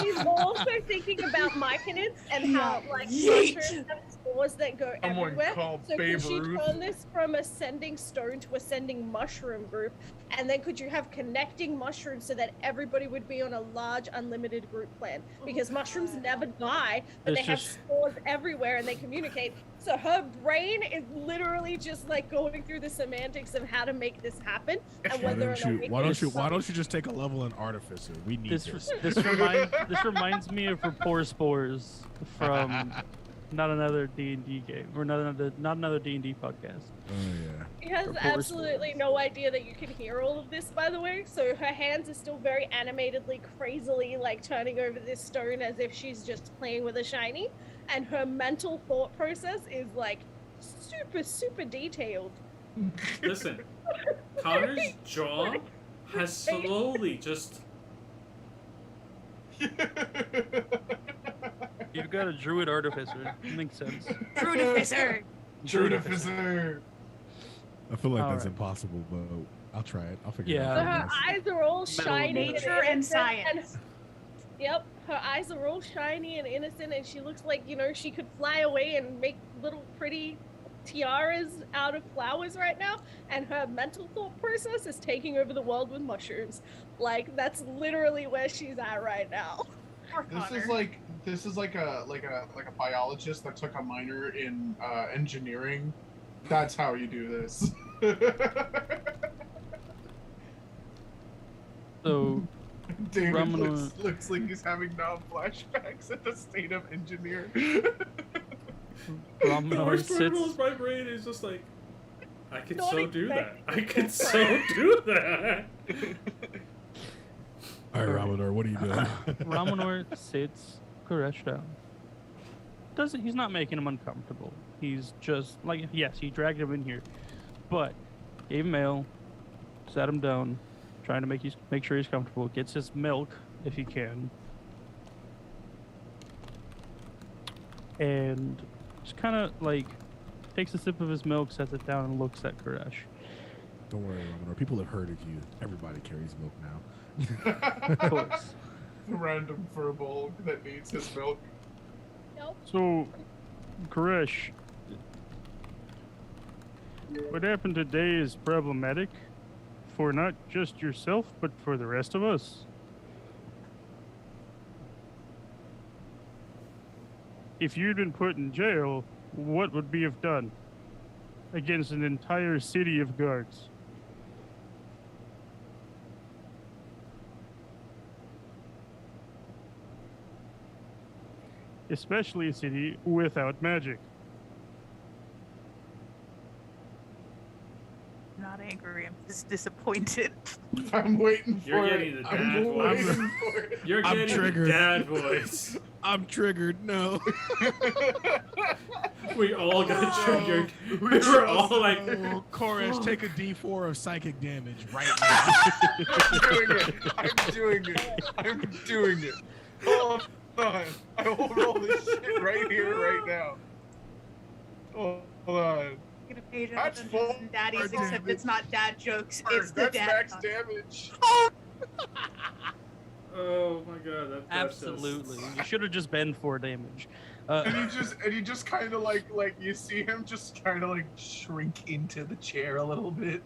She's also thinking about myconids and how like Yeet. mushrooms have spores that go Someone everywhere. called So Babe could she Ruth. turn this from a sending stone to a sending mushroom group? And then could you have connecting mushrooms so that everybody would be on a large unlimited group plan? Because mushrooms never die, but It's they have just- spores everywhere and they communicate. So her brain is literally just like going through the semantics of how to make this happen and Why whether don't you? Why don't you just take a level in artificer? We need This this. this reminds me of rapport spores from not another D&D game or not another D&D podcast. Oh yeah. She has Rapport absolutely spores. no idea that you can hear all of this, by the way. So her hands are still very animatedly, crazily, like turning over this stone as if she's just playing with a shiny. And her mental thought process is like super, super detailed. Listen, Connor's jaw has slowly just. You've got a druid artificer. Makes sense. Fruitificer. Junificer. I feel like All that's right. impossible, but I'll try it. I'll figure Yeah. it So out. her eyes are all shiny. Nature and science. Yep, her eyes are all shiny and innocent, and she looks like, you know, she could fly away and make little pretty tiaras out of flowers right now. And her mental thought process is taking over the world with mushrooms. Like, that's literally where she's at right now. Poor This Connor. is like a biologist that took a minor in engineering. That's how you do this. So David Ramanor- looks like he's having now flashbacks at the state of engineer. The Ramanor worst part sits. of my brain is just like, I could Not so do that. I expecting could so do that. All right, Ramador, what are you doing? Ramanor sits Koresh down. He's not making him uncomfortable. He's just like, yes, he dragged him in here, but gave him ale, sat him down, trying to make sure he's comfortable. Gets his milk if he can, and just kind of like takes a sip of his milk, sets it down, and looks at Koresh. Don't worry, Ramador. People have heard of you. Everybody carries milk now. Of course. Random furball that needs his milk. Nope. So, Koresh, What happened today is problematic for not just yourself, but for the rest of us. If you'd been put in jail, what would we have done against an entire city of guards? Especially a city without magic. I'm not angry. I'm just disappointed. I'm waiting You're for getting it. the dad I'm voice. waiting for it. You're I'm getting triggered. the dad voice. I'm triggered. No. We all got triggered. we We were all trust- like, Oh, Koresh, take a D4 of psychic damage right now. I'm doing it. I'm doing it. Hold on. I will roll this shit right here, right now. Hold on. Get a page That's of full Dungeons and Daddies, damage. except it's not dad jokes. It's the That's dad. max talk. damage. oh my god, that's Absolutely. You should have just been 4 damage. And you just kind of like you see him just kind of like shrink into the chair a little bit.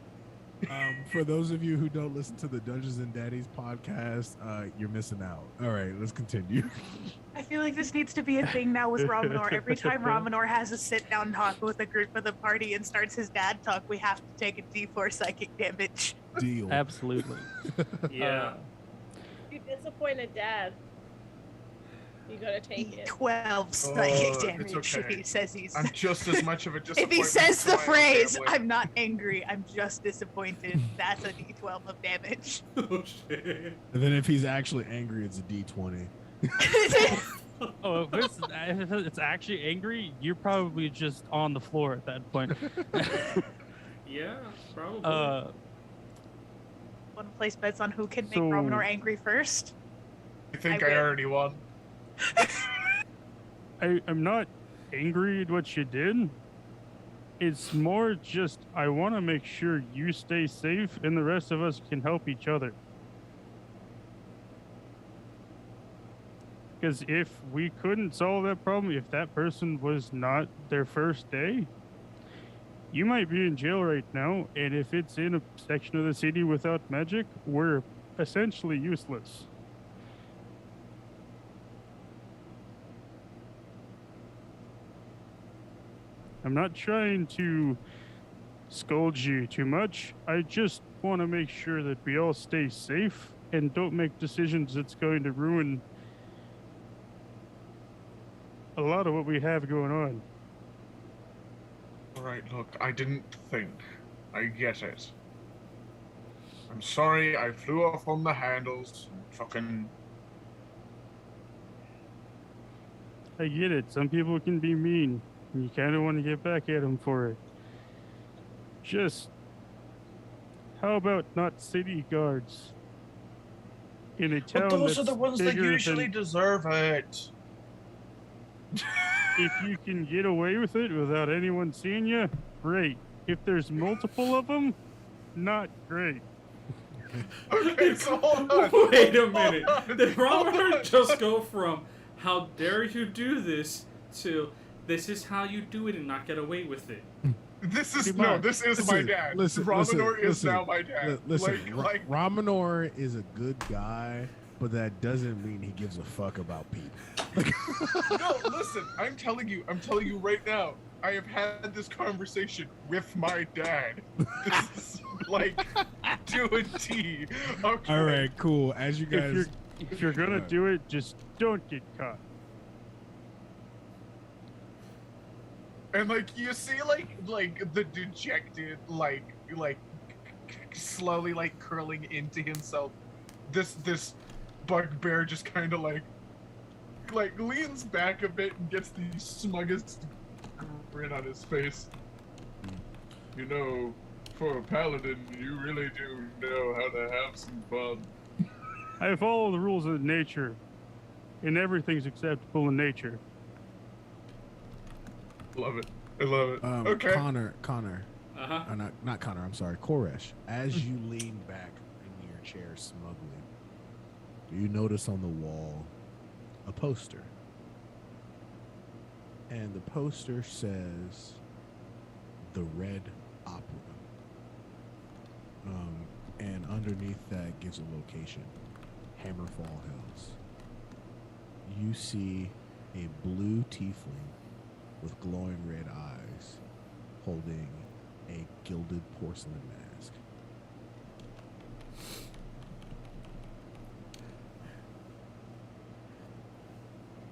For those of you who don't listen to the Dungeons and Daddies podcast, you're missing out. All right, let's continue. I feel like this needs to be a thing now with Ramanor. Every time Ramanor has a sit-down talk with a group of the party and starts his dad talk, we have to take a D4 psychic damage. Deal. Absolutely. Yeah. You disappointed dad. You gotta take it. 12 psychic Oh, damage it's okay. if he says he's. I'm just as much of a If disappointment. he says to the my own phrase, family. I'm not angry, I'm just disappointed, that's a D12 of damage. Oh shit. And then if he's actually angry, it's a D20. Oh, if it's actually angry, you're probably just on the floor at that point. Yeah, probably. Want to place bets on who can make So- Ramanor angry first? I think I I will. already won. I'm not angry at what you did. It's more just I want to make sure you stay safe and the rest of us can help each other. Because if we couldn't solve that problem, if that person was not their first day, you might be in jail right now, and if it's in a section of the city without magic, we're essentially useless. I'm not trying to scold you too much. I just want to make sure that we all stay safe and don't make decisions that's going to ruin a lot of what we have going on. Alright, look, I didn't think. I get it. I'm sorry, I flew off on the handles. Fucking. I get it. Some people can be mean. And you kind of want to get back at them for it. Just, how about not city guards in a town But those are that's the ones that bigger usually than- deserve it. If you can get away with it without anyone seeing you, great. If there's multiple of them, not great. Okay, so hold on. Wait a Hold minute. on, Did hold Ramanor on. just go from "How dare you do this" to "This is how you do it and not get away with it"? This is Pretty no. much. This is my dad. Ramanor is now my dad. Listen, like Ramanor is a good guy, but that doesn't mean he gives a fuck about people. no. Listen, I'm telling you right now. I have had this conversation with my dad. This is like to a T. Okay. All right, cool. As you guys, If you're gonna do it, just don't get caught. And like you see, like the dejected, like slowly like curling into himself. This bugbear just kind of like leans back a bit and gets the smuggest grin on his face. You know, for a paladin, you really do know how to have some fun. I follow the rules of nature, and everything's acceptable in nature. Love it. I love it. Okay. Connor, Uh huh. not Connor. I'm sorry, Koresh. As you lean back in your chair smugly, you notice on the wall a poster, and the poster says, "The Red opera. And underneath that gives a location, Hammerfall Hills. You see a blue tiefling with glowing red eyes holding a gilded porcelain mask.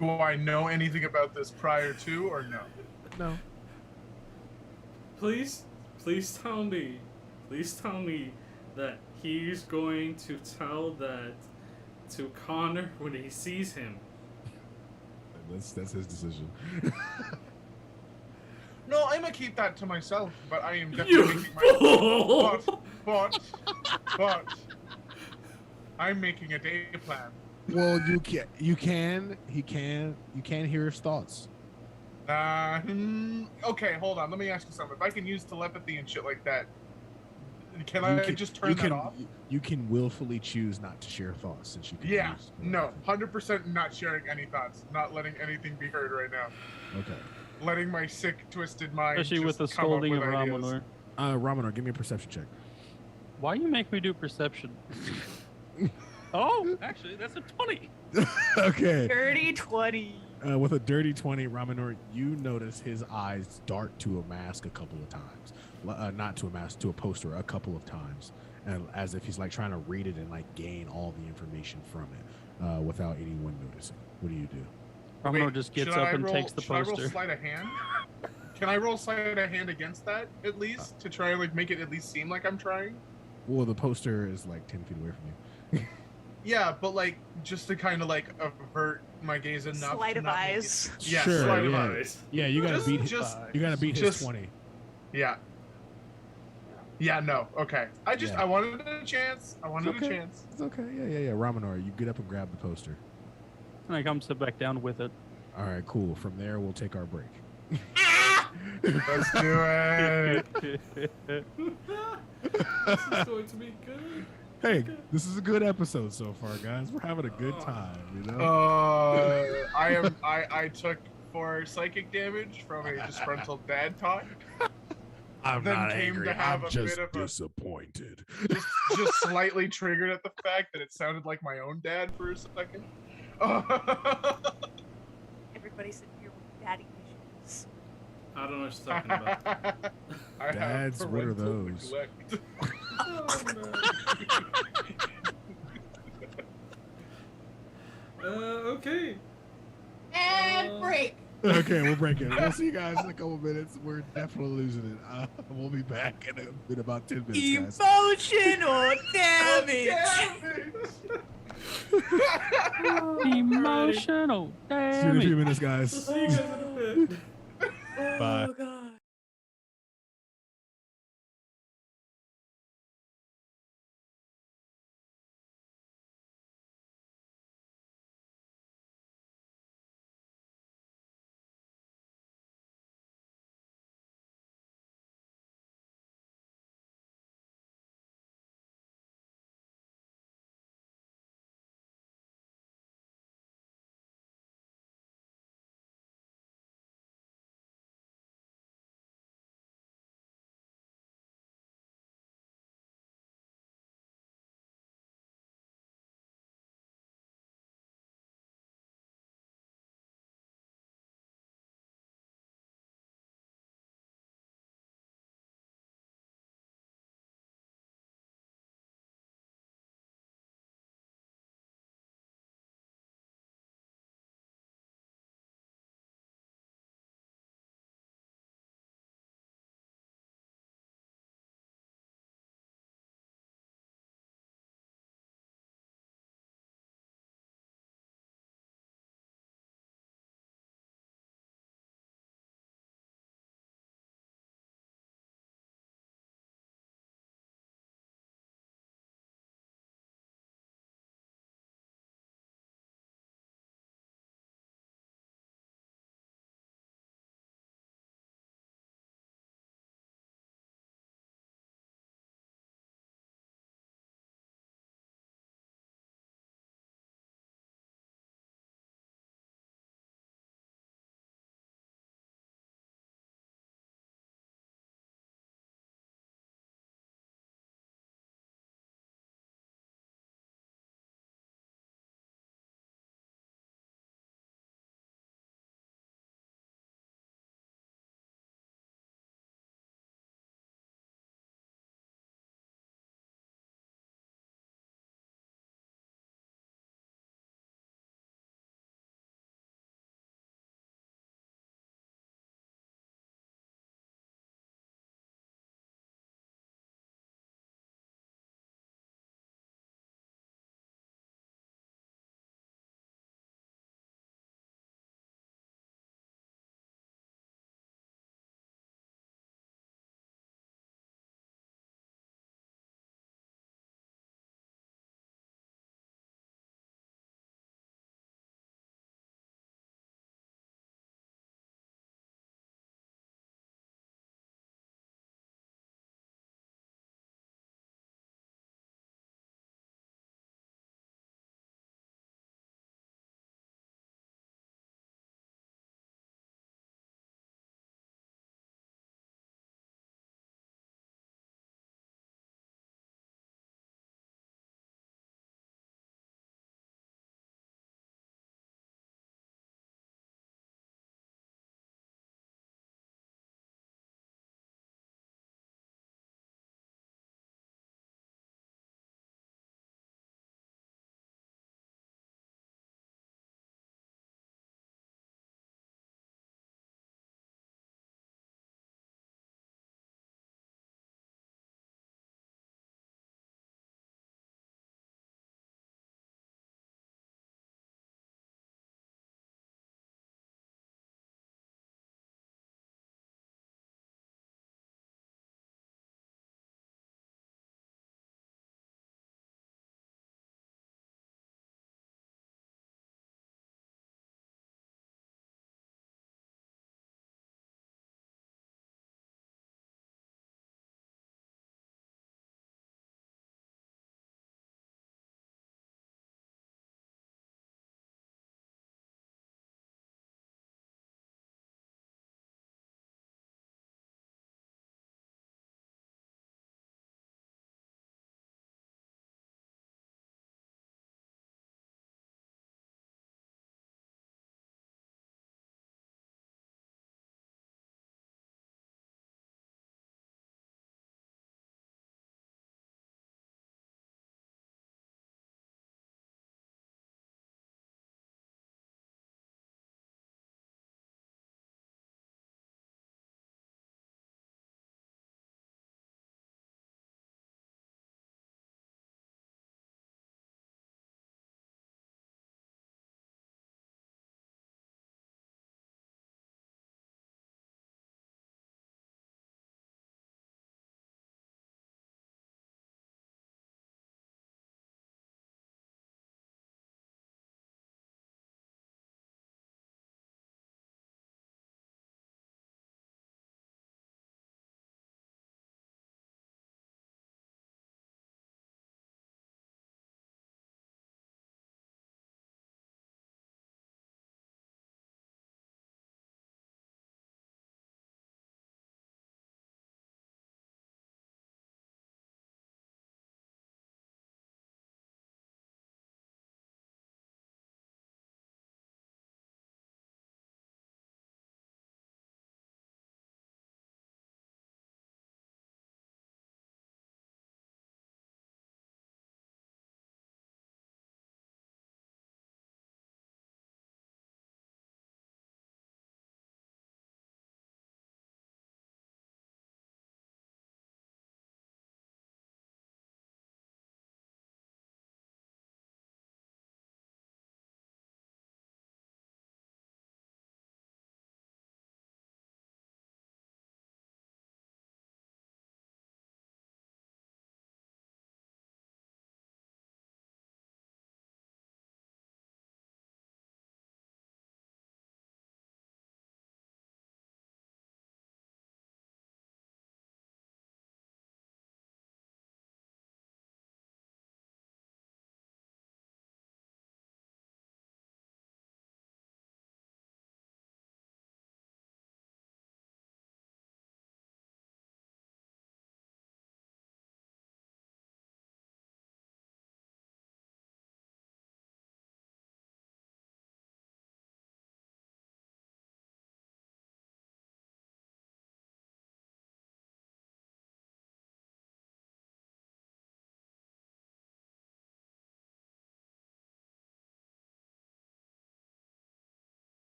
Do I know anything about this prior to or no? No. Please tell me that he's going to tell that to Connor when he sees him. That's his decision. No, I'm gonna keep that to myself, but I am You definitely making my fool! but I'm making a day plan. Well, you can hear his thoughts. Okay, hold on. Let me ask you something. If I can use telepathy and shit like that, can You I can- just you turn can, that off? You can willfully choose not to share thoughts since you can Yeah, use no, telepathy. 100% not sharing any thoughts, not letting anything be heard right now. Okay. Letting my sick, twisted mind Especially with the just come up scolding with of ideas. Ramonor. Ramonor, give me a perception check. Why you make me do perception? Oh, actually, that's a 20. Okay. Dirty 20. With a dirty 20, Ramonor, you notice his eyes dart to a mask a couple of times. Not to a mask, to a poster a couple of times. And as if he's like trying to read it and like gain all the information from it without anyone noticing. What do you do? Ramonor Wait, just gets should up I and roll- takes the should I roll poster. sleight of hand? Can I roll sleight of hand against that at least to try and like make it at least seem like I'm trying? Well, the poster is like 10 feet away from you. Yeah, but like just to kind of like avert my gaze enough. Sleight to of not make it- eyes. Yeah, Sure, sleight of yeah. eyes. Yeah, you gotta beat just his just- 20. Yeah. Yeah, no. Okay. Yeah. I wanted a chance. I wanted okay. a chance. It's okay. Yeah. Ramonor, you get up and grab the poster. And I come sit back down with it. All right, cool. From there, we'll take our break. Let's do it. This is going to be good. Hey, this is a good episode so far, guys. We're having a good time, you know? I took 4 psychic damage from a disgruntled dad talk. I'm then not came angry. to have I'm a just bit of a- disappointed. Just slightly triggered at the fact that it sounded like my own dad for a second. Everybody sit here with daddy issues. I don't know what you're talking about. I have Dads, what are parental those? neglect. Okay. And break. Okay, we'll break it. We'll see you guys in a couple minutes. We're definitely losing it. We'll be back in about 10 minutes, guys. Emotional damage. Emotional See you in a few damage. minutes, guys. See you guys in a bit. Bye. Oh, God.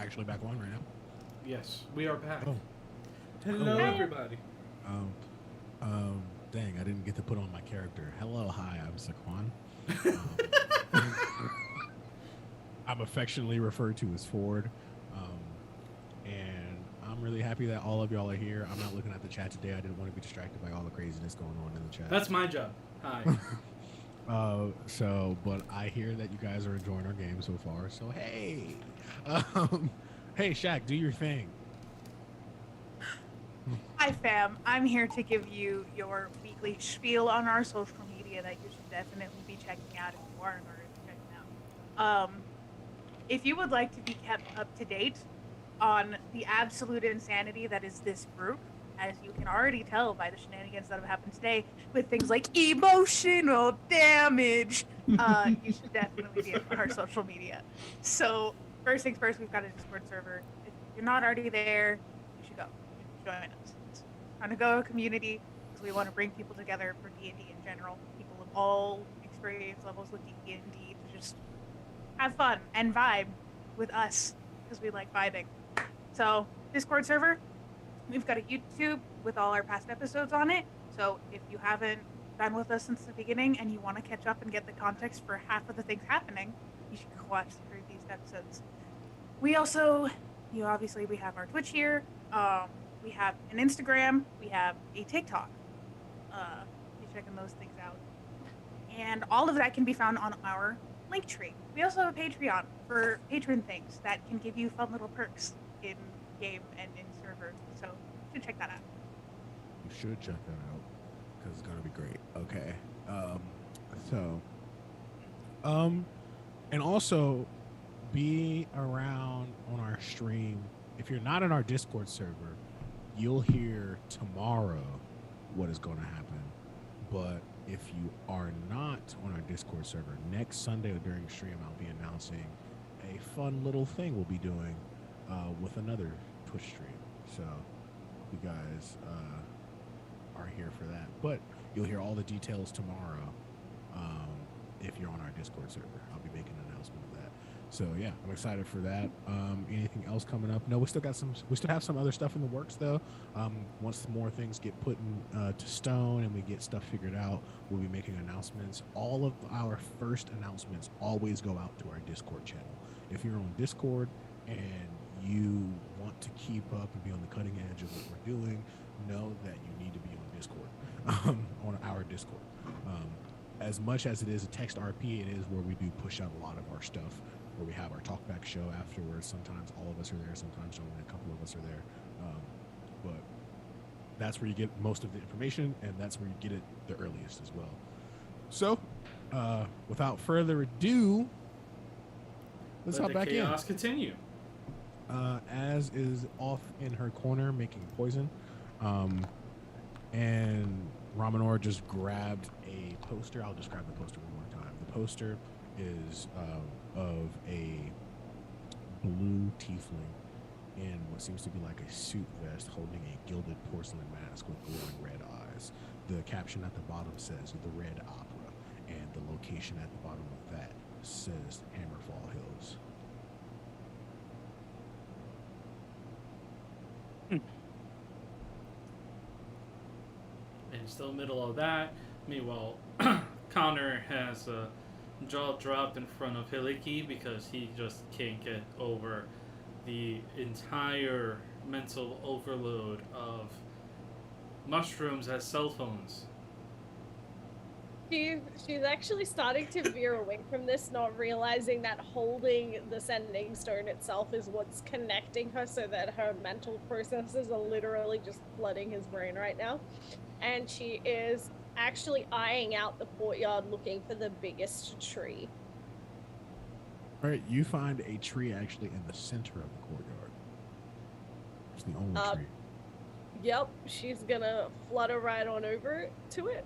actually back on right now? Yes, we are back. Oh. Hello, wow. everybody. Dang, I didn't get to put on my character. Hello, hi, I'm Saquon. I'm affectionately referred to as Ford. And I'm really happy that all of y'all are here. I'm not looking at the chat today. I didn't want to be distracted by all the craziness going on in the chat. That's my job. Hi. But I hear that you guys are enjoying our game so far. So, hey. Hey, Shaq, do your thing. Hi, fam. I'm here to give you your weekly spiel on our social media that you should definitely be checking out if you aren't already checking out. If you would like to be kept up to date on the absolute insanity that is this group, as you can already tell by the shenanigans that have happened today with things like emotional damage, you should definitely be on our social media. So, first things first, we've got a Discord server. If you're not already there, you should go. Join us. It's trying to go a community because we want to bring people together for D&D in general. People of all experience levels with D&D to just have fun and vibe with us because we like vibing. So, Discord server, we've got a YouTube with all our past episodes on it. So, if you haven't been with us since the beginning and you want to catch up and get the context for half of the things happening, you should go watch the previous episodes. We also, obviously, we have our Twitch here. We have an Instagram. We have a TikTok. Be checking those things out. And all of that can be found on our link tree. We also have a Patreon for patron things that can give you fun little perks in game and in server. So you should check that out. You should check that out because it's gonna be great. Okay. And also be around on our stream. If you're not in our Discord server, you'll hear tomorrow what is going to happen. But if you are not on our Discord server, next Sunday during stream, I'll be announcing a fun little thing we'll be doing with another Twitch stream. So you guys are here for that. But you'll hear all the details tomorrow if you're on our Discord server. I'll be making an announcement of that. So yeah, I'm excited for that. Anything else coming up? No, we still have some other stuff in the works though. Once more things get put in to stone and we get stuff figured out, we'll be making announcements. All of our first announcements always go out to our Discord channel. If you're on Discord and you want to keep up and be on the cutting edge of what we're doing, know that you need to be on Discord, on our Discord. As much as it is a text RP, it is where we do push out a lot of our stuff, where we have our talkback show afterwards. Sometimes all of us are there, sometimes only a couple of us are there. But that's where you get most of the information, and that's where you get it the earliest as well. So, without further ado, let's hop back in. Chaos continue. Az is off in her corner making poison. And Ramanor just grabbed a poster. I'll describe the poster one more time. The poster is of a blue tiefling in what seems to be like a suit vest holding a gilded porcelain mask with glowing red eyes. The caption at the bottom says The Red Opera, and the location at the bottom of that says Hammerfall Hills. And still middle of that, meanwhile, Connor has a jaw dropped in front of Hiliki because he just can't get over the entire mental overload of mushrooms as cell phones. She's actually starting to veer away from this, not realizing that holding the sending stone itself is what's connecting her, so that her mental processes are literally just flooding his brain right now. And she is actually eyeing out the courtyard looking for the biggest tree. All right, you find a tree actually in the center of the courtyard. It's the only tree. Yep, she's gonna flutter right on over to it.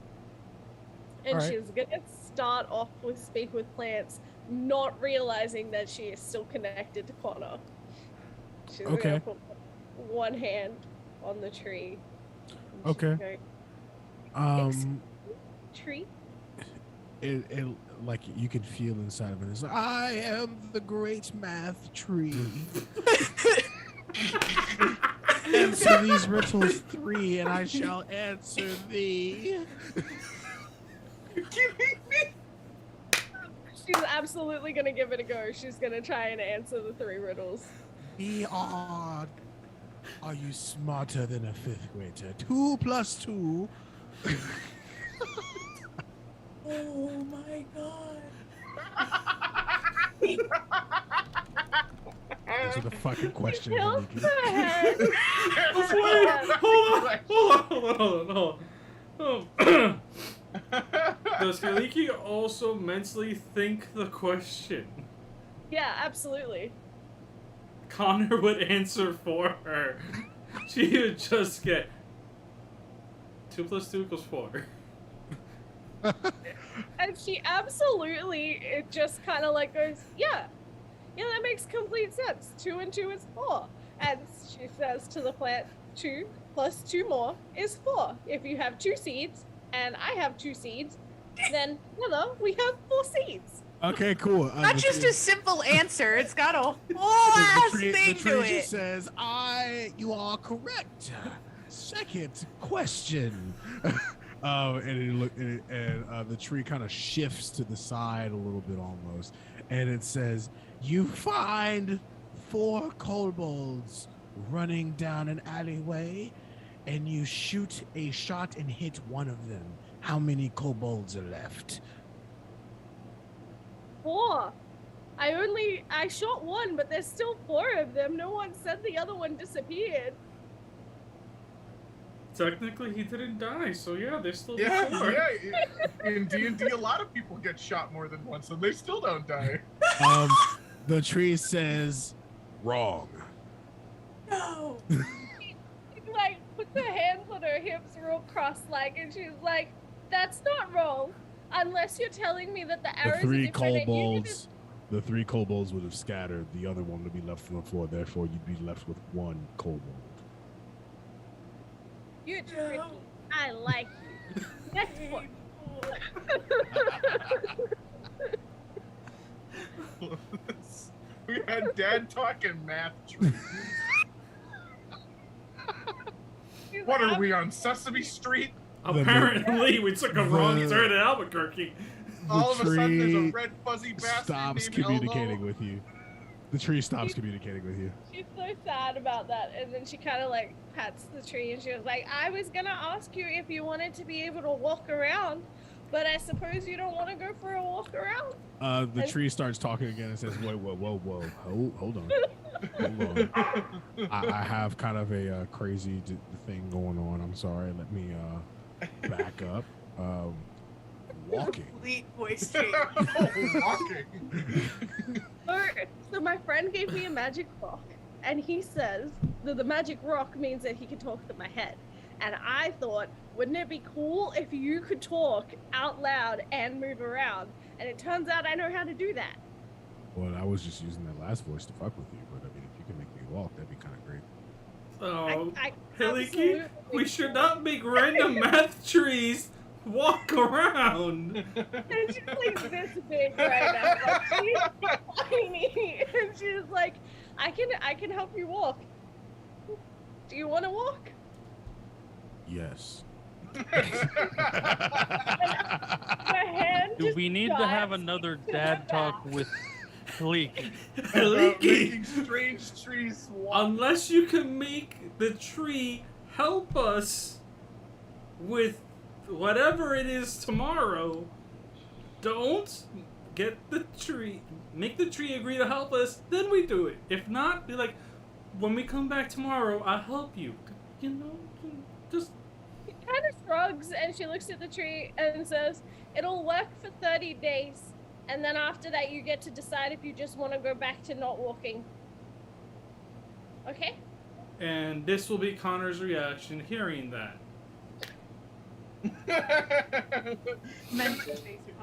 And right. She's gonna start off with Speak with Plants, not realizing that she is still connected to Connor. She's gonna put one hand on the tree. Okay. Tree? it like you can feel inside of it. It's like, I am the great math tree. Answer these riddles 3, and I shall answer thee. She's absolutely gonna give it a go. She's gonna try and answer the 3 riddles. Are you smarter than a 5th grader? 2 plus 2. Oh my god. Answer the fucking question. Tilt Maliki. the head. Wait, hold on. Does Kaliki also mentally think the question? Yeah, absolutely. Connor would answer for her. She would just get 2 plus 2 equals 4. And she absolutely, it just kind of like goes, yeah, that makes complete sense. 2 and 2 is 4. And she says to the plant, 2 plus 2 more is 4. If you have 2 seeds and I have 2 seeds, then together we have 4 seeds. Okay, cool. Not just a simple answer, it's got a whole ass the thing tree to just it. says, you are correct. Second question. And the tree kind of shifts to the side a little bit almost, and it says, you find 4 kobolds running down an alleyway, and you shoot a shot and hit one of them. How many kobolds are left? 4. I shot 1, but there's still 4 of them. No one said the other one disappeared. Technically, he didn't die, so yeah, there's still Yeah, 4. yeah. In D&D, a lot of people get shot more than once, and they still don't die. The tree says, wrong. No. She like puts her hands on her hips real cross-like, and she's like, that's not wrong. Unless you're telling me that the arrows The 3 are different and you kobolds, the 3 kobolds would have scattered. The other one would be left on the floor. Therefore, you'd be left with 1 kobold. You're tricky. I like you. Next one. We had Dad talking math trees. What are we on Sesame Street? Apparently, we took a wrong turn in Albuquerque. All of a sudden, there's a tree red fuzzy bastard stops named communicating Elmo. with you. The tree stops communicating with you. She's so sad about that, and then she kind of like pats the tree, and she was like, I was gonna ask you if you wanted to be able to walk around, but I suppose you don't want to go for a walk around. The tree starts talking again and says, whoa, hold on. Hold on. I have kind of a crazy thing going on. I'm sorry. Let me back up. Walking. Complete voice change. Walking. So my friend gave me a magic rock, and he says that the magic rock means that he can talk to my head. And I thought, wouldn't it be cool if you could talk out loud and move around? And it turns out I know how to do that. Well, I was just using that last voice to fuck with you, but I mean, if you can make me walk, that'd be kind of great. Oh, absolutely Hiliki, we should not make random math trees walk around. And she's like this big right now. Like, she's tiny. And she's like, I can help you walk. Do you want to walk? Yes. My hand Do just we need to have dives another into dad the talk back. with Hiliki? About making Hiliki, strange trees walk. unless you can make the tree help us with whatever it is tomorrow, don't get the tree, make the tree agree to help us, then we do it. If not, be like, when we come back tomorrow, I'll help you. You know, just... She kind of shrugs and she looks at the tree and says, it'll work for 30 days. And then after that, you get to decide if you just want to go back to not walking. Okay? And this will be Connor's reaction hearing that.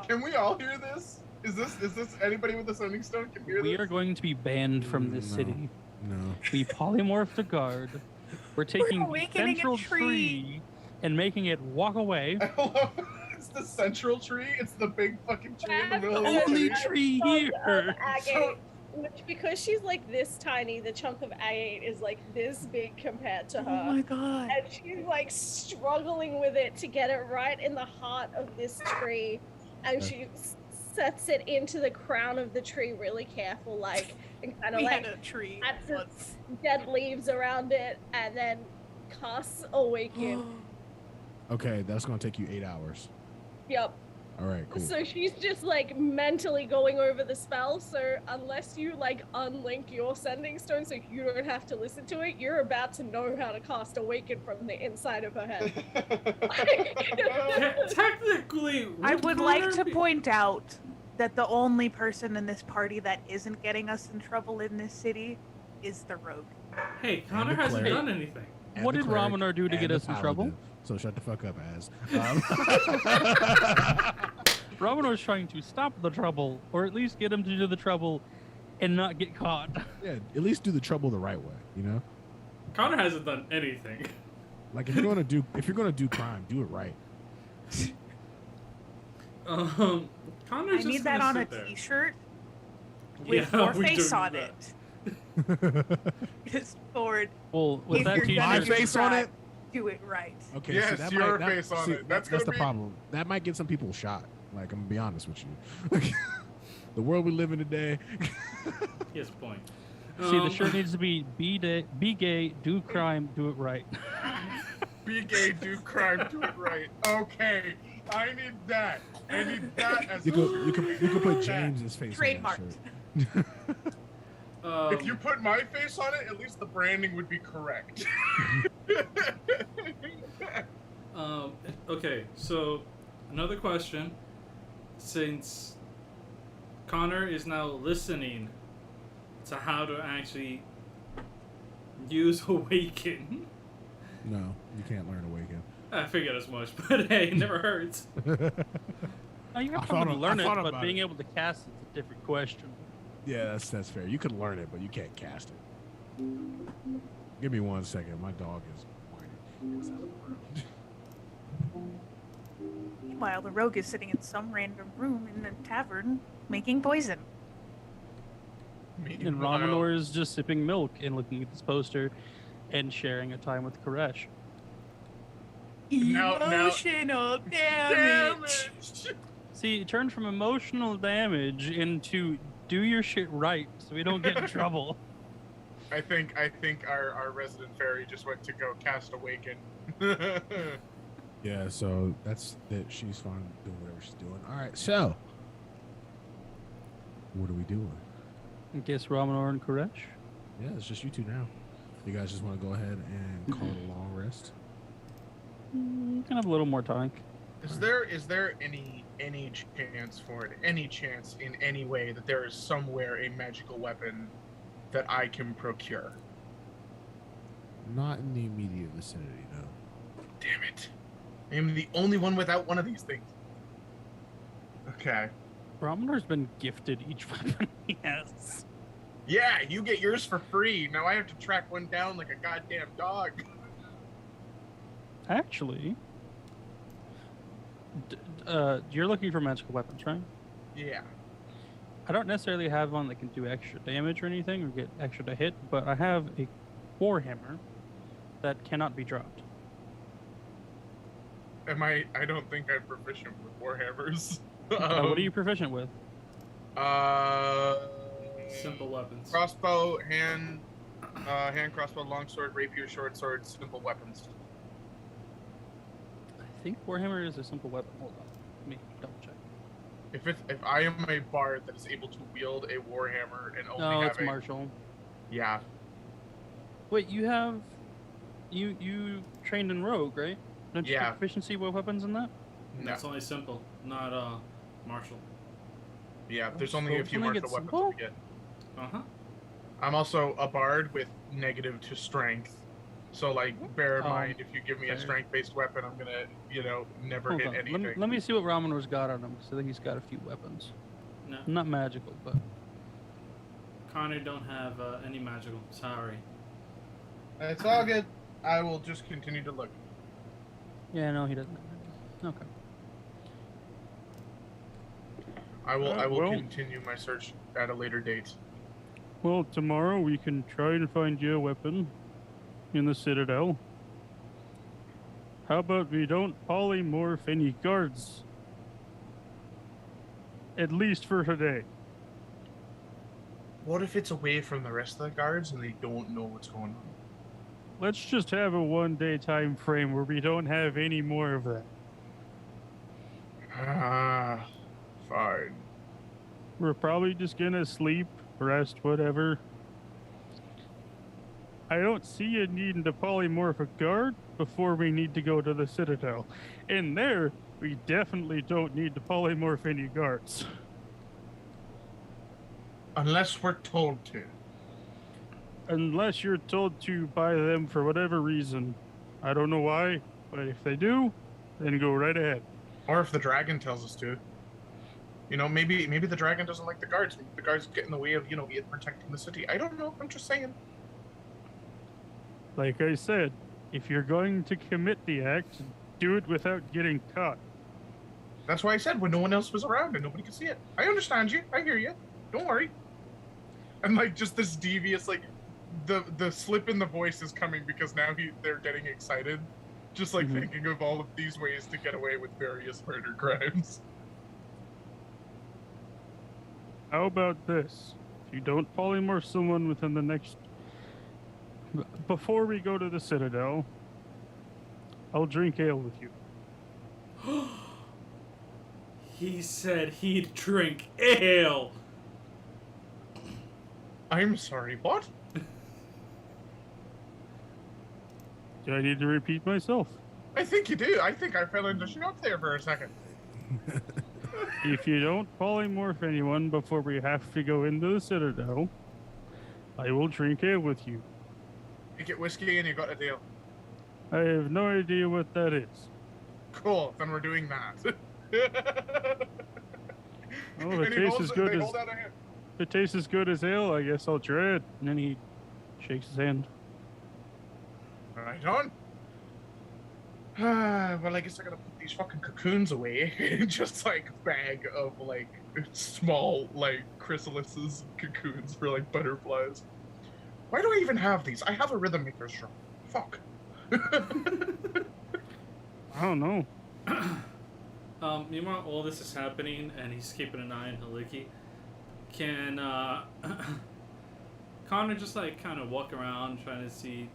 Can we all hear this? Is this anybody with a sending stone can hear We this? are going to be banned from this No. city. No. We polymorphed a guard. We're taking the awakening a central tree. tree and making it walk away. I love the central tree. It's the big fucking tree in the middle of the Only tree. tree here. Agate, which because she's like this tiny, the chunk of agate is like this big compared to Oh her. my god. And she's like struggling with it to get it right in the heart of this tree. And she sets it into the crown of the tree really careful, like, and kind of We like had a tree adds its once. dead leaves around it, and then casts Awaken. Okay, that's gonna take you 8 hours. Yep. All right, cool. So she's just like mentally going over the spell. So unless you like unlink your sending stone so you don't have to listen to it, you're about to know how to cast Awaken from the inside of her head. Technically, I would like Connor to be- point out that the only person in this party that isn't getting us in trouble in this city is the rogue. Hey, Connor the hasn't cleric. done anything. And What the did cleric Ramanar do to and get the us in trouble? paladin. So shut the fuck up, Az. Ravenar's trying to stop the trouble, or at least get him to do the trouble and not get caught. Yeah, at least do the trouble the right way, you know? Connor hasn't done anything. Like if you're gonna do crime, do it right. Connor's I just need that gonna on a sit there. t-shirt with Yeah, your we face do on need it. Just forward. Well, with If that you're t-shirt, gonna My face on try, it? Do it right. Okay, Yes, so that your might, face on it. That's that's gonna the be- problem. That might get some people shot. Like I'm gonna be honest with you. The world we live in today. He has a point. see, the shirt needs to be be gay, do crime, do it right. Be gay, do crime, do it right. Okay, I need that. I need that as You could put that. James's face Trademarked. on that shirt. If you put my face on it, at least the branding would be correct. Okay, so another question. Since Connor is now listening to how to actually use Awaken, No, you can't learn Awaken. I figured as much, but hey, it never hurts. Oh, you I have thought to of- learn I it, thought but about being it. able to cast it's a different question. Yeah, that's fair. You can learn it, but you can't cast it. Give me 1 second. My dog is whining inside the room. Meanwhile, the rogue is sitting in some random room in a tavern making poison. And Ramanor is just sipping milk and looking at this poster and sharing a time with Koresh. Now- Emotional damage. See, it turned from emotional damage into do your shit right so we don't get in trouble. I think our resident fairy just went to go cast Awaken. Yeah, so that's that. She's fine doing whatever she's doing. All right, so what are we doing? I guess Ramanor and Koresh. Yeah, it's just you two now. You guys just want to go ahead and call it a long rest? You can have a little more time. Is there any chance for it? Any chance in any way that there is somewhere a magical weapon that I can procure? Not in the immediate vicinity, no. Damn it! I am the only one without one of these things. Okay. Ramanor's been gifted each weapon he has. Yeah, you get yours for free. Now I have to track one down like a goddamn dog. Actually, you're looking for magical weapons, right? Yeah. I don't necessarily have one that can do extra damage or anything or get extra to hit, but I have a warhammer that cannot be dropped. I don't think I'm proficient with warhammers. What are you proficient with? Simple weapons. Crossbow, hand crossbow, longsword, rapier, short sword, simple weapons. I think warhammer is a simple weapon. Hold on, let me double check. If I am a bard that is able to wield a warhammer and only No, have it's a martial. yeah, Wait, you have you trained in rogue, right? Don't you Yeah. have proficiency with weapons in that? no, That's only simple, not martial. yeah. There's only a Rogues few only martial get weapons simple? to get. Uh-huh. I'm also a bard with negative to strength, so like bear in Oh, mind if you give me a fair. strength-based weapon, I'm gonna never Hold hit on. anything. Let me see what Ramanor's got on him, because I think he's got a few weapons. No, Not magical, but Connor don't have any magical. Sorry. It's all good. I will just continue to look. yeah, no, he doesn't. Okay. I will well- continue my search at a later date. Well, tomorrow we can try and find you a weapon in the Citadel. How about we don't polymorph any guards? At least for today. What if it's away from the rest of the guards and they don't know what's going on? Let's just have a 1-day time frame where we don't have any more of that. Ah, fine. We're probably just gonna sleep, rest, whatever. I don't see you needing to polymorph a guard before we need to go to the Citadel. In there, we definitely don't need to polymorph any guards. Unless we're told to. Unless you're told to by them for whatever reason. I don't know why, but if they do, then go right ahead. Or if the dragon tells us to. You know, maybe the dragon doesn't like the guards. Maybe the guards get in the way of, you know, it protecting the city. I don't know. I'm just saying. Like I said, if you're going to commit the act, do it without getting caught. That's why I said when no one else was around and nobody could see it. I understand you. I hear you. Don't worry. And like just this devious, like the slip in the voice is coming because now they're getting excited, just like thinking of all of these ways to get away with various murder crimes. How about this? If you don't polymorph someone within the next... Before we go to the Citadel, I'll drink ale with you. He said he'd drink ale. I'm sorry, what? Do I need to repeat myself? I think you do. I think I fell into shock there for a second. If you don't polymorph anyone before we have to go into the Citadel, I will drink ale with you. You get whiskey and you got a deal. I have no idea what that is. Cool, then we're doing that. Oh, if it tastes as good as... hold out a hand. If it tastes as good as ale, I guess I'll try it. And then he shakes his hand. Right on. Well, I guess I gotta put these fucking cocoons away in just like a bag of like small like chrysalises and cocoons for like butterflies. Why do I even have these? I have a rhythm maker's drum. Fuck. I don't know. Meanwhile, all this is happening, and he's keeping an eye on Haliki. Can Connor just like kind of walk around trying to see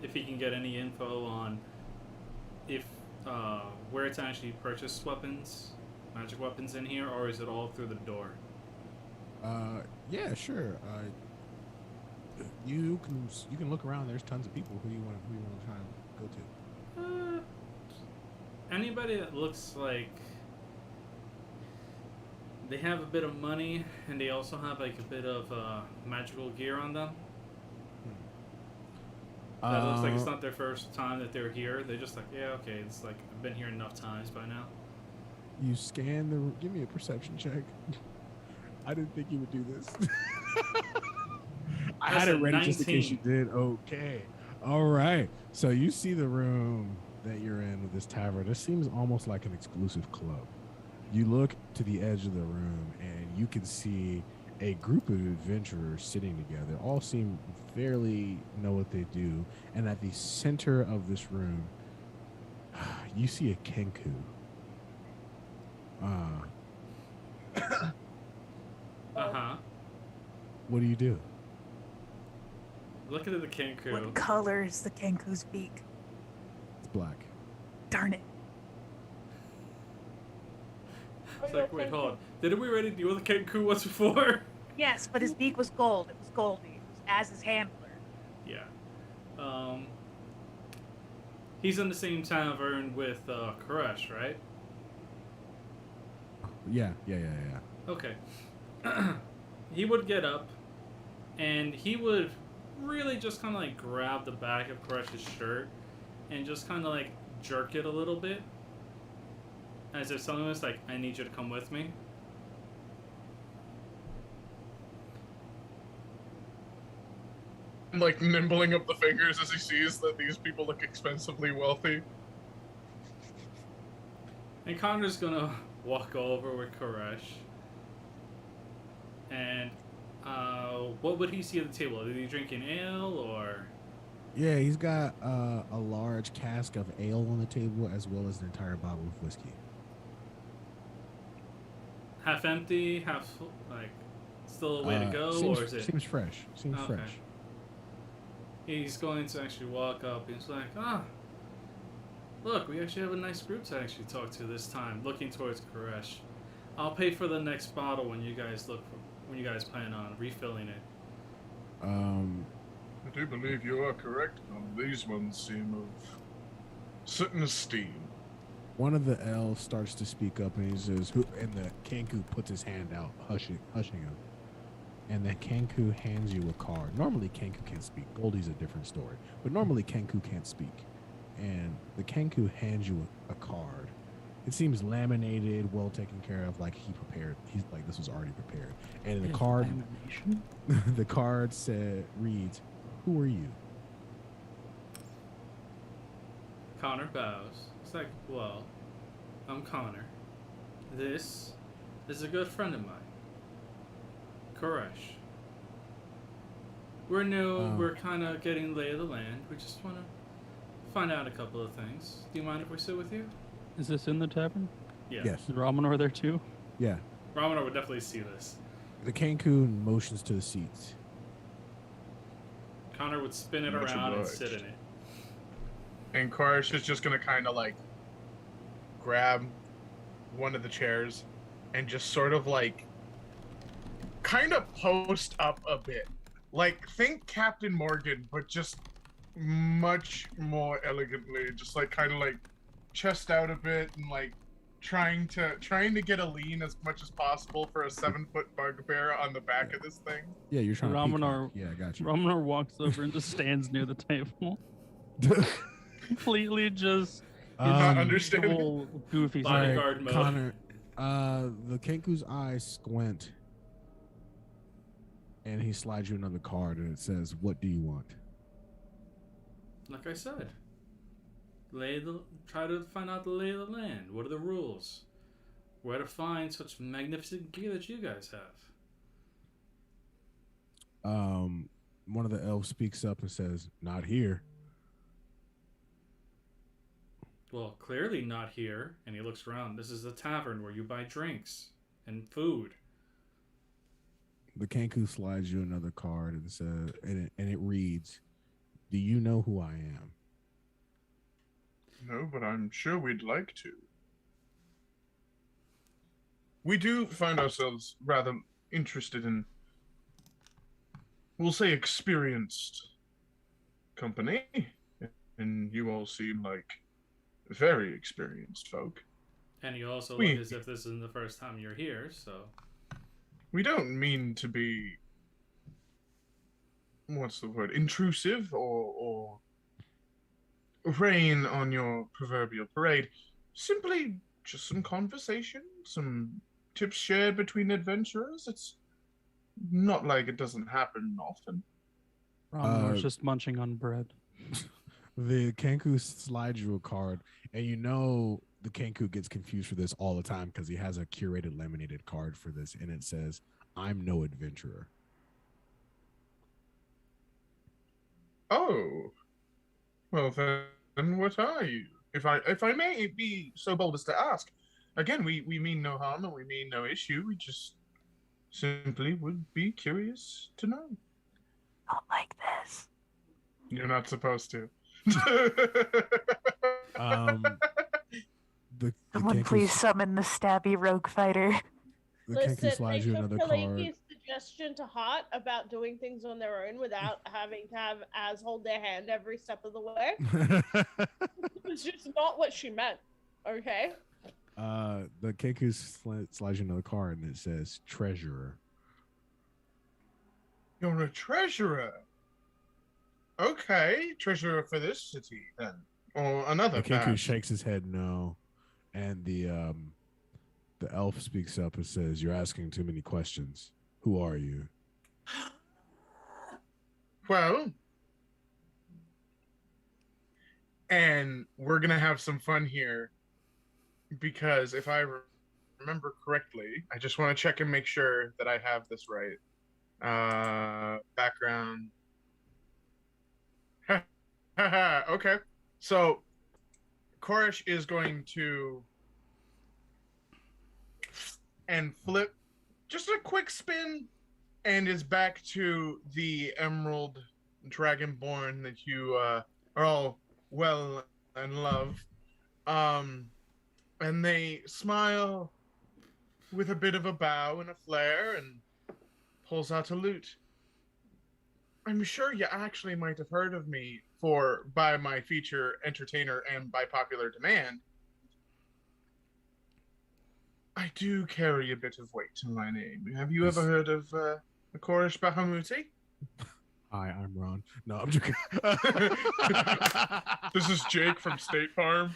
if he can get any info on if where to actually purchase weapons, magic weapons in here, or is it all through the door? Yeah, sure. You can look around. There's tons of people. Who you want to try and go to? Anybody that looks like they have a bit of money and they also have like a bit of magical gear on them. That looks like it's not their first time that they're here. They're just like, yeah, okay, it's like I've been here enough times by now. You scan the. Give me a perception check. I didn't think you would do this. I had it ready just in case you did. Okay. All right. So you see the room that you're in with this tavern. This seems almost like an exclusive club. You look to the edge of the room and you can see a group of adventurers sitting together. All seem fairly know what they do. And at the center of this room, you see a Kenku. What do you do? Looking at the Kenku. What color is the Kenku's beak? It's black. Darn it. It's like, wait, hold on. Didn't we already deal with the Kenku once before? Yes, but his beak was gold. It was goldy. It was as his handler. Yeah. He's in the same tavern with Koresh, right? Yeah. Okay. He would get up, and he would really just kind of like grab the back of Koresh's shirt and just kind of like jerk it a little bit, as if telling us like, I need you to come with me. Like nimbling up the fingers as he sees that these people look expensively wealthy. And Connor's gonna walk over with Koresh And what would he see at the table? Is he drinking ale or Yeah, he's got a large cask of ale on the table as well as an entire bottle of whiskey. half empty, half like still a way to go, Seems or is it seems fresh. Seems okay? fresh. He's going to actually walk up and he's like, look, we actually have a nice group to actually talk to this time. Looking towards Koresh. I'll pay for the next bottle when you guys plan on refilling it. I do believe you are correct. These ones seem of certain esteem. One of the elves starts to speak up and he says, "Who?" And the Kenku puts his hand out, hushing him. And the Kenku hands you a card. Normally, Kenku can't speak. Goldie's a different story. But normally, Kenku can't speak. And the Kenku hands you a card. It seems laminated, well taken care of, like he prepared. He's like, this was already prepared. And the card, the card reads, "Who are you?" Connor bows. It's like, well, I'm Connor. This is a good friend of mine. Koresh. We're new, we're kind of getting lay of the land. We just want to find out a couple of things. Do you mind if we sit with you? Is this in the tavern? Yeah. Yes. Is Ramanor there too? Yeah. Ramanor would definitely see this. The Kenku motions to the seats. Connor would spin it Much around and obliged. sit in it. And Koresh is just gonna kind of like grab one of the chairs and just sort of like kind of post up a bit. Like, think Captain Morgan, but just much more elegantly. Just like kind of like chest out a bit and like trying to get a lean as much as possible for a 7-foot bugbear on the back of this thing. Yeah, you're trying to Ramanor, peek. Yeah, I got you. Ramanor walks over and just stands near the table. Completely just Not understanding. full goofy Bodyguard style. mode. Connor, the Kenku's eyes squint, and he slides you another card, and it says, "What do you want?" Like I said, try to find out the lay of the land. What are the rules? Where to find such magnificent gear that you guys have? One of the elves speaks up and says, "Not here." Well, clearly not here. And he looks around. This is a tavern where you buy drinks and food. The Kenku slides you another card and says, and it reads, "Do you know who I am?" No, but I'm sure we'd like to. We do find ourselves rather interested in, we'll say, experienced company, and you all seem like very experienced folk. And you also We- look as if this isn't the first time you're here, so... We don't mean to be, what's the word, intrusive or rain on your proverbial parade. Simply just some conversation, some tips shared between adventurers. It's not like it doesn't happen often. Ramanor's just munching on bread. The Kenku slides you a card, and you know the Kenku gets confused for this all the time because he has a curated laminated card for this, and it says, "I'm no adventurer." Oh, well then, what are you? If I may be so bold as to ask, again, we mean no harm and we mean no issue. We just simply would be curious to know. Not like this. You're not supposed to. The Someone Kenku- please summon the stabby rogue fighter. The Kenku Listen, slides they you took another card. Kaleki's suggestion to heart about doing things on their own without having to have Az hold their hand every step of the way. It's just not what she meant. Okay? The Kenku slides you another card, and it says, "Treasurer." You're a treasurer. Okay, treasurer for this city then, or another. The Kenku perhaps. shakes his head no, and the elf speaks up and says, "You're asking too many questions. Who are you?" Well, and we're gonna have some fun here because if I remember correctly, I just want to check and make sure that I have this right. Background. Okay. So, Koresh is going to and flip just a quick spin and is back to the Emerald Dragonborn that you are all well and love. And they smile with a bit of a bow and a flare and pulls out a lute. I'm sure you actually might have heard of me by my feature entertainer and by popular demand. I do carry a bit of weight in my name. Have you ever heard of the Koresh Bahamuti? Hi, I'm Ron. No, I'm joking. This is Jake from State Farm.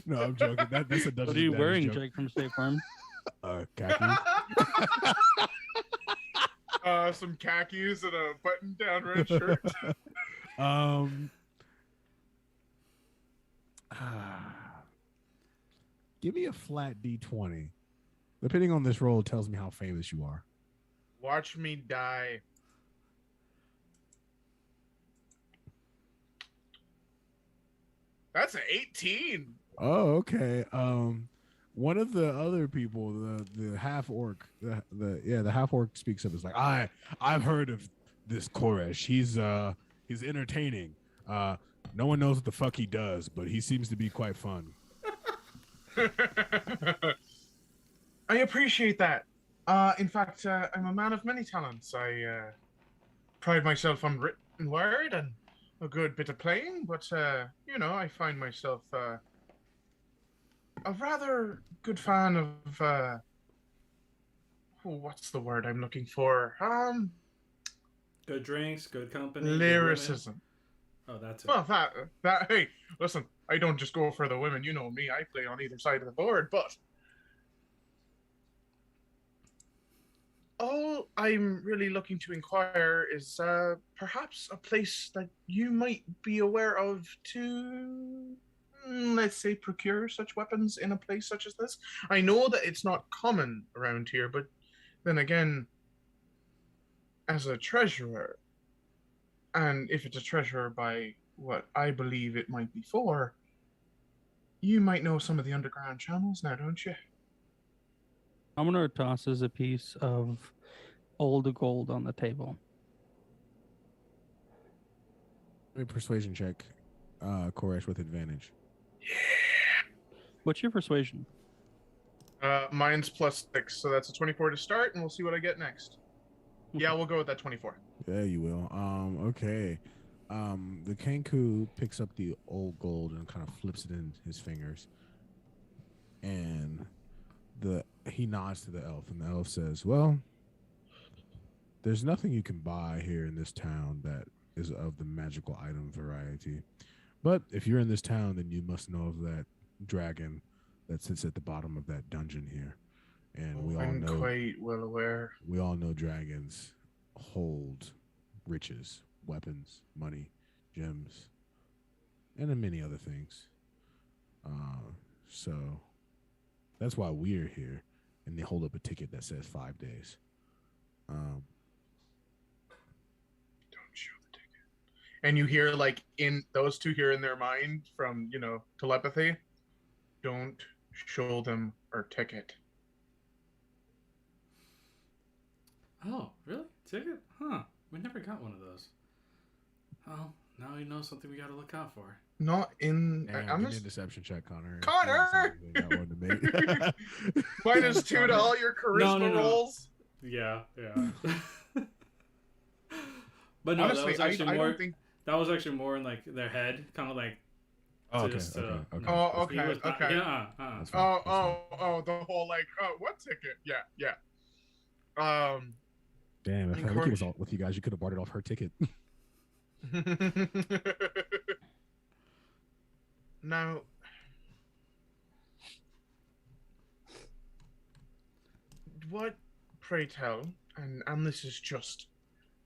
No, I'm joking. That's a Dungeons What are you and Dragons wearing, joke. Jake from State Farm? Khakis. Some khakis and a button-down red shirt. Give me a flat D20. Depending on this roll, tells me how famous you are. Watch me die. That's an 18. Oh, okay. One of the other people, the half orc, the half orc speaks up. It's like I've heard of this Koresh. He's entertaining. No one knows what the fuck he does, but he seems to be quite fun. I appreciate that. In fact, I'm a man of many talents. I pride myself on written word and a good bit of playing, but I find myself a rather good fan of what's the word I'm looking for? Good drinks, good company. good Lyricism. women. Oh, that's it. Well, that hey, listen, I don't just go for the women. You know me. I play on either side of the board, but all I'm really looking to inquire is perhaps a place that you might be aware of to, let's say, procure such weapons in a place such as this. I know that it's not common around here, but then again, as a treasurer, and if it's a treasurer by what I believe it might be for, you might know some of the underground channels now, don't you? Amador tosses a piece of old gold on the table. Let me persuasion check, Koresh with advantage. What's your persuasion? Mine's +6, so that's a 24 to start, and we'll see what I get next. Yeah, we'll go with that 24. Yeah, you will. Okay. The Kenku picks up the old gold and kind of flips it in his fingers, and he nods to the elf, and the elf says, "Well, there's nothing you can buy here in this town that is of the magical item variety. But if you're in this town, then you must know of that dragon that sits at the bottom of that dungeon here. And I'm quite well aware. We all know dragons hold riches, weapons, money, gems, and many other things. So that's why we're here." And they hold up a ticket that says 5 days. Don't show the ticket. And you hear, like, in those two hear in their mind from, telepathy, don't show them our ticket. Oh, really? Ticket? Huh. We never got one of those. Well, now we know something we gotta look out for. Not in... Damn, give me a deception check, Connor. Connor! Minus 2 to all your charisma rolls. Yeah. But no, honestly, that was actually I more. don't think... That was actually more in like their head, kind of like. Oh, okay. Just, Okay. Oh, okay. Okay. Yeah. The whole like, what ticket? Yeah. Damn, if Ricky was with you guys, you could have bartered off her ticket. Now, what, pray tell, and this is just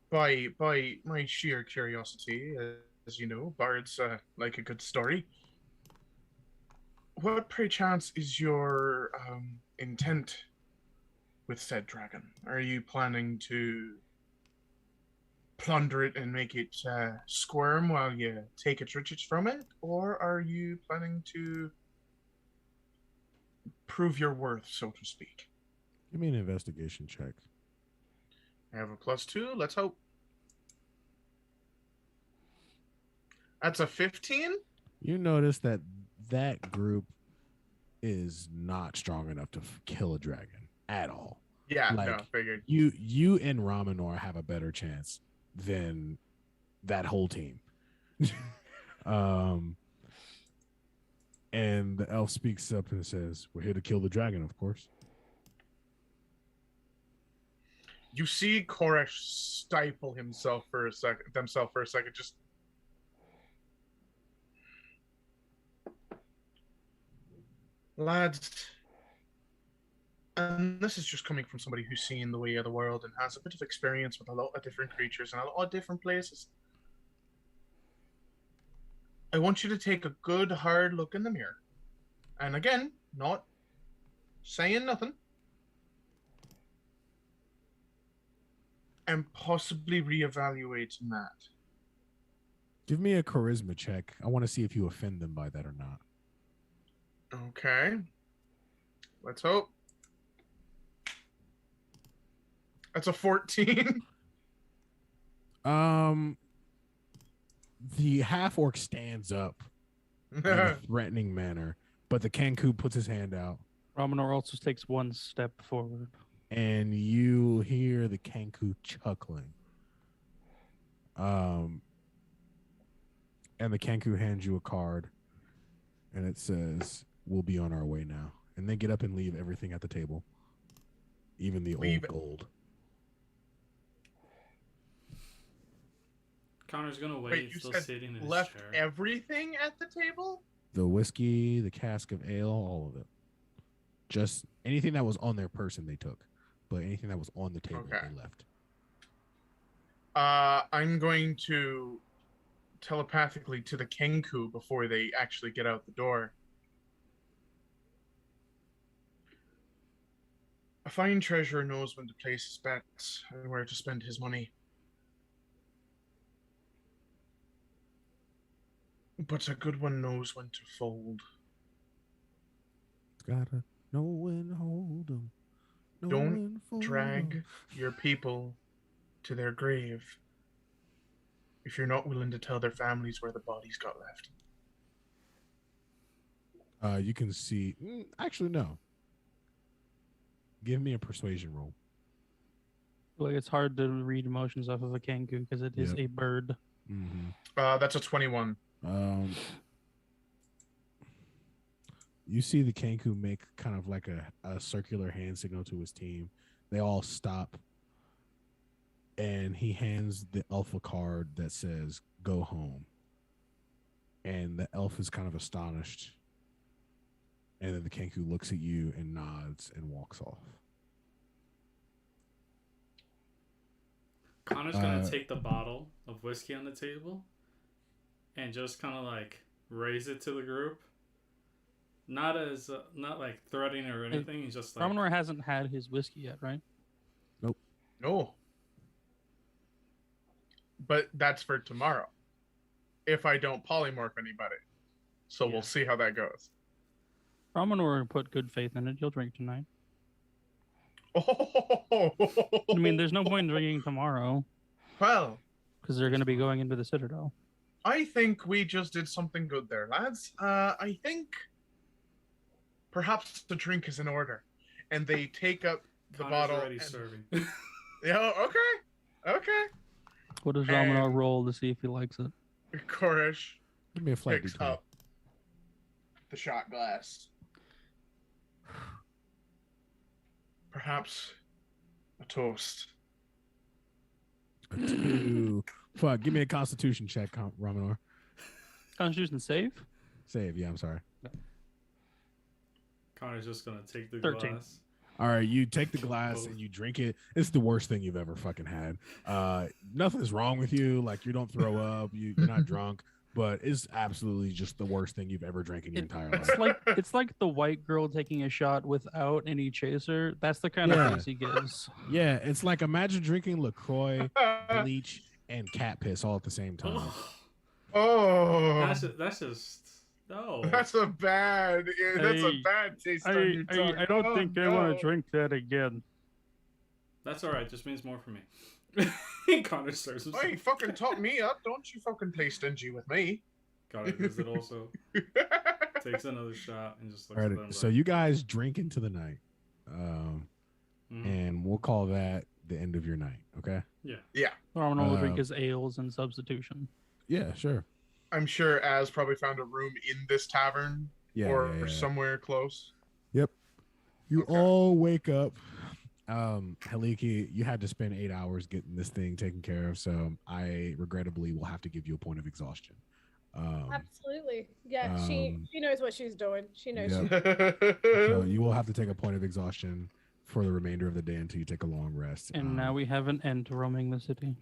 by my sheer curiosity, as you know, bards like a good story. what pray chance is your intent with said dragon? Are you planning to plunder it and make it squirm while you take its riches from it? Or are you planning to prove your worth, so to speak? Give me an investigation check. I have a +2. Let's hope. That's a 15? You notice that that group is not strong enough to kill a dragon at all. Yeah, Like, no, figured. You and Ramanor have a better chance than that whole team. And the elf speaks up and says, "We're here to kill the dragon, of course." You see Koresh stifle himself for a second, just lads, and this is just coming from somebody who's seen the way of the world and has a bit of experience with a lot of different creatures and a lot of different places. I want you to take a good hard look in the mirror. And again, not saying nothing. And possibly reevaluating that. Give me a charisma check. I want to see if you offend them by that or not. Okay. Let's hope. That's a 14. The half orc stands up in a threatening manner, but the Kenku puts his hand out, Ramanor also takes one step forward. and you hear the Kenku chuckling. And the Kenku hands you a card, and it says, "We'll be on our way now." And they get up and leave everything at the table, even the Leave old it. gold. Connor's gonna wait. Wait, you Still said sitting in his left chair. everything at the table? The whiskey, the cask of ale, all of it. Just anything that was on their person they took, but anything that was on the table Okay. they left. I'm going to telepathically to the Kenku before they actually get out the door. A fine treasurer knows when to place his bets and where to spend his money. But a good one knows when to fold. Gotta know when to hold 'em. Know Don't when to fold 'em. Drag your people to their grave if you're not willing to tell their families where the bodies got left. You can see. Actually, no. Give me a persuasion roll. Like, it's hard to read emotions off of a Kenku because it is Yep. a bird. Mm-hmm. That's a 21. You see the Kenku make kind of like a circular hand signal to his team. They all stop, and he hands the elf a card that says "Go home." And the elf is kind of astonished, and then the Kenku looks at you and nods and walks off. Connor's gonna take the bottle of whiskey on the table and just kind of like raise it to the group. Not as not like threatening or anything. He's just like, Ramanor hasn't had his whiskey yet, right? No. But that's for tomorrow. If I don't polymorph anybody. So Yeah. we'll see how that goes. Ramanor put good faith in it. You'll drink tonight. Oh, I mean, there's no point in drinking tomorrow well, because they're going to be going into the Citadel. I think we just did something good there, lads. I think perhaps the drink is in order. And they take up the Connor's bottle. already and- serving. Yeah, okay. What does And- Ramanor roll to see if he likes it? Koresh Give me a flat picks D20. up the shot glass. Perhaps a toast. Two. Fuck. Give me a Constitution check, Ramanor. Constitution save? Save. Yeah, I'm sorry. Connor's just gonna take the 13. glass. All right, you take the glass and you drink it. It's the worst thing you've ever fucking had. Nothing's wrong with you. Like, you don't throw up. You're not drunk. but it's absolutely just the worst thing you've ever drank in your entire life. It's like the white girl taking a shot without any chaser. That's the kind Yeah. of face he gives. Yeah, it's like imagine drinking LaCroix, bleach, and cat piss all at the same time. Oh, That's just no. that's a bad taste on your tongue. I don't think I want no. to drink that again. That's all right. Just means more for me. Connor stirs himself. Hey, fucking top me up! Don't you fucking play stingy with me. Connor does it also. Takes another shot and just looks All at them. right, so you guys drink into the night, and we'll call that the end of your night. Okay? Yeah. Normal will drink his ales in substitution. Yeah, sure. I'm sure Az probably found a room in this tavern or somewhere close. Yep. You Okay. all wake up. Heliki, you had to spend 8 hours getting this thing taken care of, so I regrettably will have to give you a point of exhaustion. Absolutely. Yeah, she knows what she's doing. She knows. Yep. So you will have to take a point of exhaustion for the remainder of the day until you take a long rest. And now we have an end to roaming the city.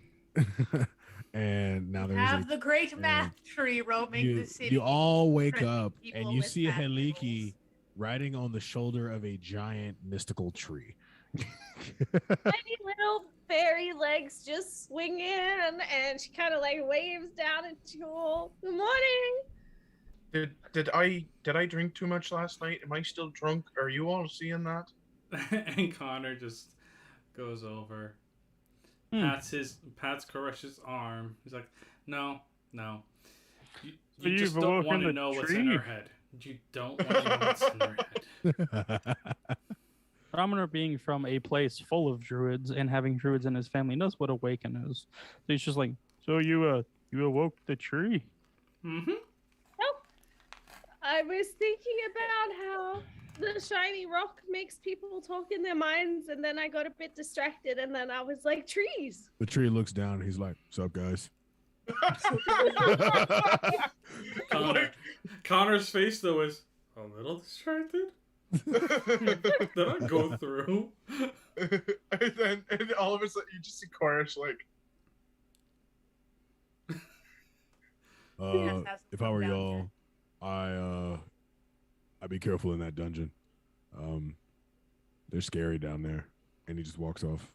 And now there's Have the great math tree roaming the city. You all wake Friendly up and people you with see math Heliki rules. riding on the shoulder of a giant mystical tree. Tiny little fairy legs just swinging, and she kind of like waves down at you all. Good morning. Did I drink too much last night? Am I still drunk? Are you all seeing that? And Connor just goes over, pats Koresh's arm. He's like, no. You just don't want to know what's in her head. You don't want to know what's in her head. Raminer, being from a place full of druids and having druids in his family, knows what awaken is. So he's just like, so you awoke the tree? Mm-hmm. Nope. I was thinking about how the shiny rock makes people talk in their minds, and then I got a bit distracted, and then I was like, trees. The tree looks down and he's like, "What's up, guys?" Connor's face though is a little distracted. Did I go through? and all of a sudden you just see Koresh like, if I were y'all, I'd be careful in that dungeon. They're scary down there. And he just walks off.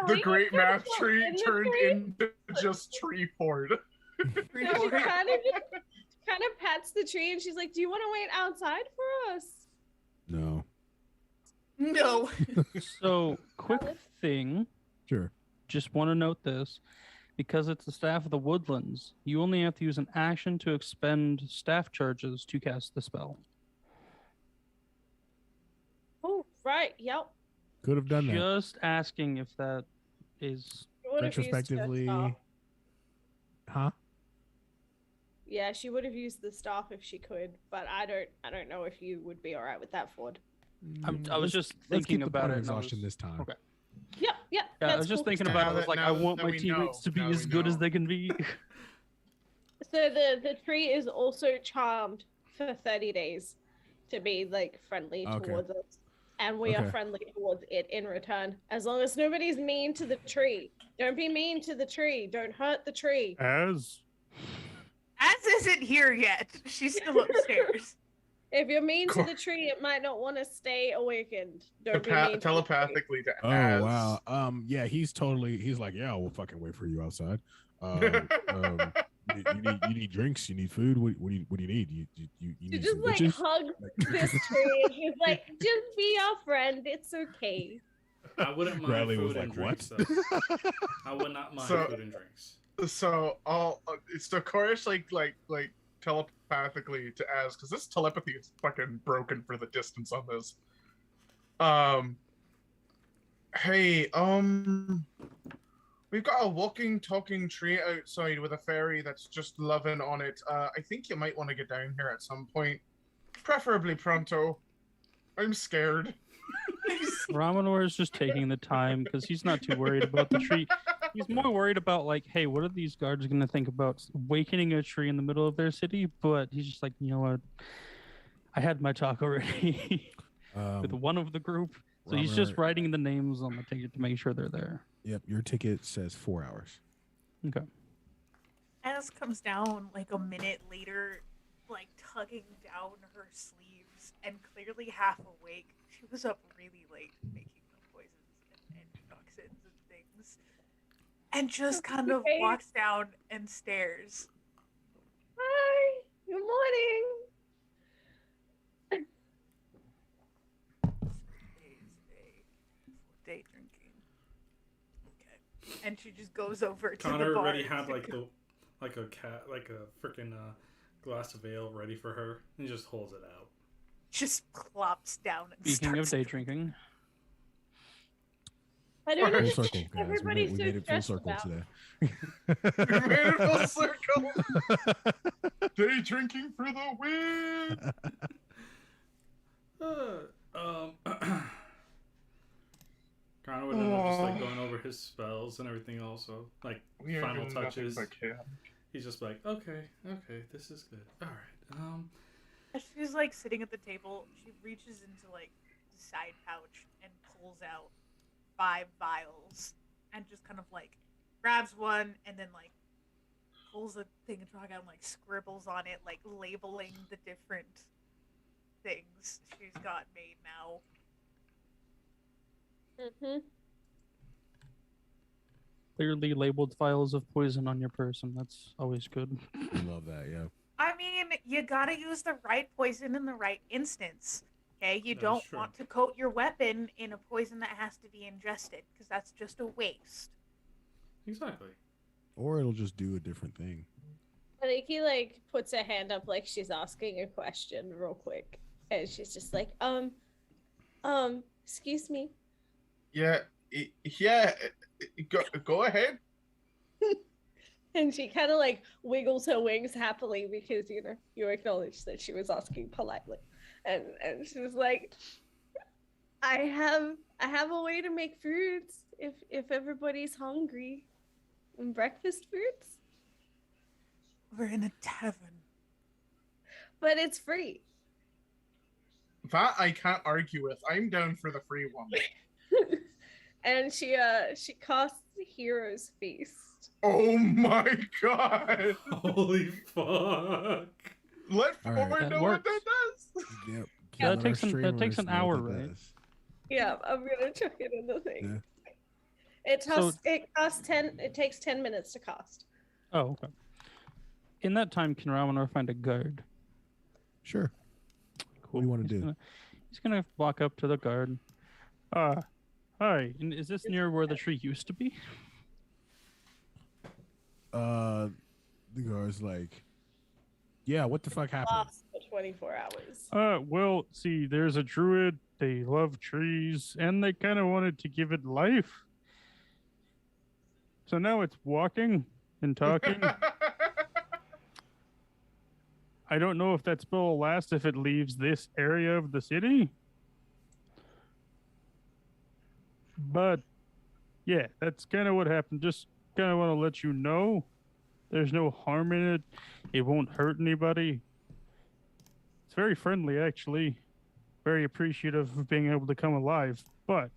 the great math tree turned into just tree horde. She kind of pats the tree, and she's like, do you want to wait outside for us? No. No. So, quick thing. Sure. Just want to note this. Because it's the staff of the woodlands, you only have to use an action to expend staff charges to cast the spell. Oh, right. Yep. Could have done that. Just asking if that is She would have used her Retrospectively. staff. Huh? Yeah, she would have used the staff if she could, but I don't know if you would be all right with that, Ford. I was just Let's thinking keep the about point it. of and I was- exhaustion this time. Okay. Yep. Yeah, I that's was just cool. thinking Now about it. I was that- like, now- I want now my we teammates know. to be Now as we good as know. they can be. So the tree is also charmed for 30 days to be like friendly Okay. towards us. And we are Okay. friendly towards it in return. As long as nobody's mean to the tree. Don't be mean to the tree. Don't hurt the tree. As Az isn't here yet. She's still upstairs. If you're mean to the tree, it might not want to stay awakened. Don't be mean to the tree. Telepathically to Oh Az. wow. Yeah, he's like, yeah, we'll fucking wait for you outside. You need drinks, you need food. What do you need? You She need just some like bitches? hugs this tree and she's like, just be our friend. It's okay. I wouldn't mind Bradley food was and like, drinks. "What?" Though. I would not mind So- food and drinks. So Koresh like telepathically to Az, because this telepathy is fucking broken for the distance on this. Hey, we've got a walking, talking tree outside with a fairy that's just loving on it. I think you might want to get down here at some point, preferably pronto. I'm scared. Ramanor is just taking the time because he's not too worried about the tree. He's more worried about like, hey, what are these guards going to think about awakening a tree in the middle of their city? But he's just like, you know what? I had my talk already with one of the group. So he's just Robert, writing the names on the ticket to make sure they're there. Yep, your ticket says 4 hours. Okay. As comes down like a minute later, like tugging down her sleeves and clearly half awake. She was up really late making the poisons and toxins and things. And just kind of Okay. walks down and stares. Hi. Good morning. Day drinking. Okay. And she just goes over to Connor the bar. already had like a freaking glass of ale ready for her, and he just holds it out. Just plops down and Speaking of starts day drinking, I don't Full Full understand. circle, guys. We Everybody's made so it full stressed circle about. today. We made it full circle. Day drinking for the win. Connor would end up just like going over his spells and everything also, like We are final doing nothing touches. but chaos. He's just like, okay, this is good. All right. As she's like sitting at the table, she reaches into like the side pouch and pulls out 5 vials and just kind of like grabs one and then like pulls a thing and out and like scribbles on it, like labeling the different things she's got made now. Mm-hmm. clearly labeled vials of poison on your person. That's always good. We love that, yeah. I mean, you gotta use the right poison in the right instance. Okay, you That is don't true. want to coat your weapon in a poison that has to be ingested because that's just a waste. Exactly. Or it'll just do a different thing. I think he like puts a hand up like she's asking a question real quick, and she's just like, excuse me. Yeah, go ahead. And she kind of like wiggles her wings happily because you acknowledge that she was asking politely, and she's like, I have a way to make foods if everybody's hungry, and breakfast foods, We're in a tavern. but it's free. That I can't argue with. I'm down for the free one. And she casts Hero's Feast. Oh my god! Holy fuck. Let All right, Ford that know what that does. Yep. Yeah, Let our that takes an streamers know hour, what that right? does. Yeah, I'm gonna chuck it in the thing. Yeah. It costs 10. It takes 10 minutes to cast. Oh, okay. In that time, can Ramanor find a guard? Sure. What do you want to do? He's gonna walk up to the guard. Hi. And is this near where the tree used to be? The guard's like, yeah, what the fuck happened? Lasts for 24 hours. Well, see, there's a druid. They love trees, and they kind of wanted to give it life. So now it's walking and talking. I don't know if that spell will last if it leaves this area of the city. But, yeah, that's kind of what happened. Just kind of want to let you know there's no harm in it. It won't hurt anybody. It's very friendly, actually. Very appreciative of being able to come alive. But,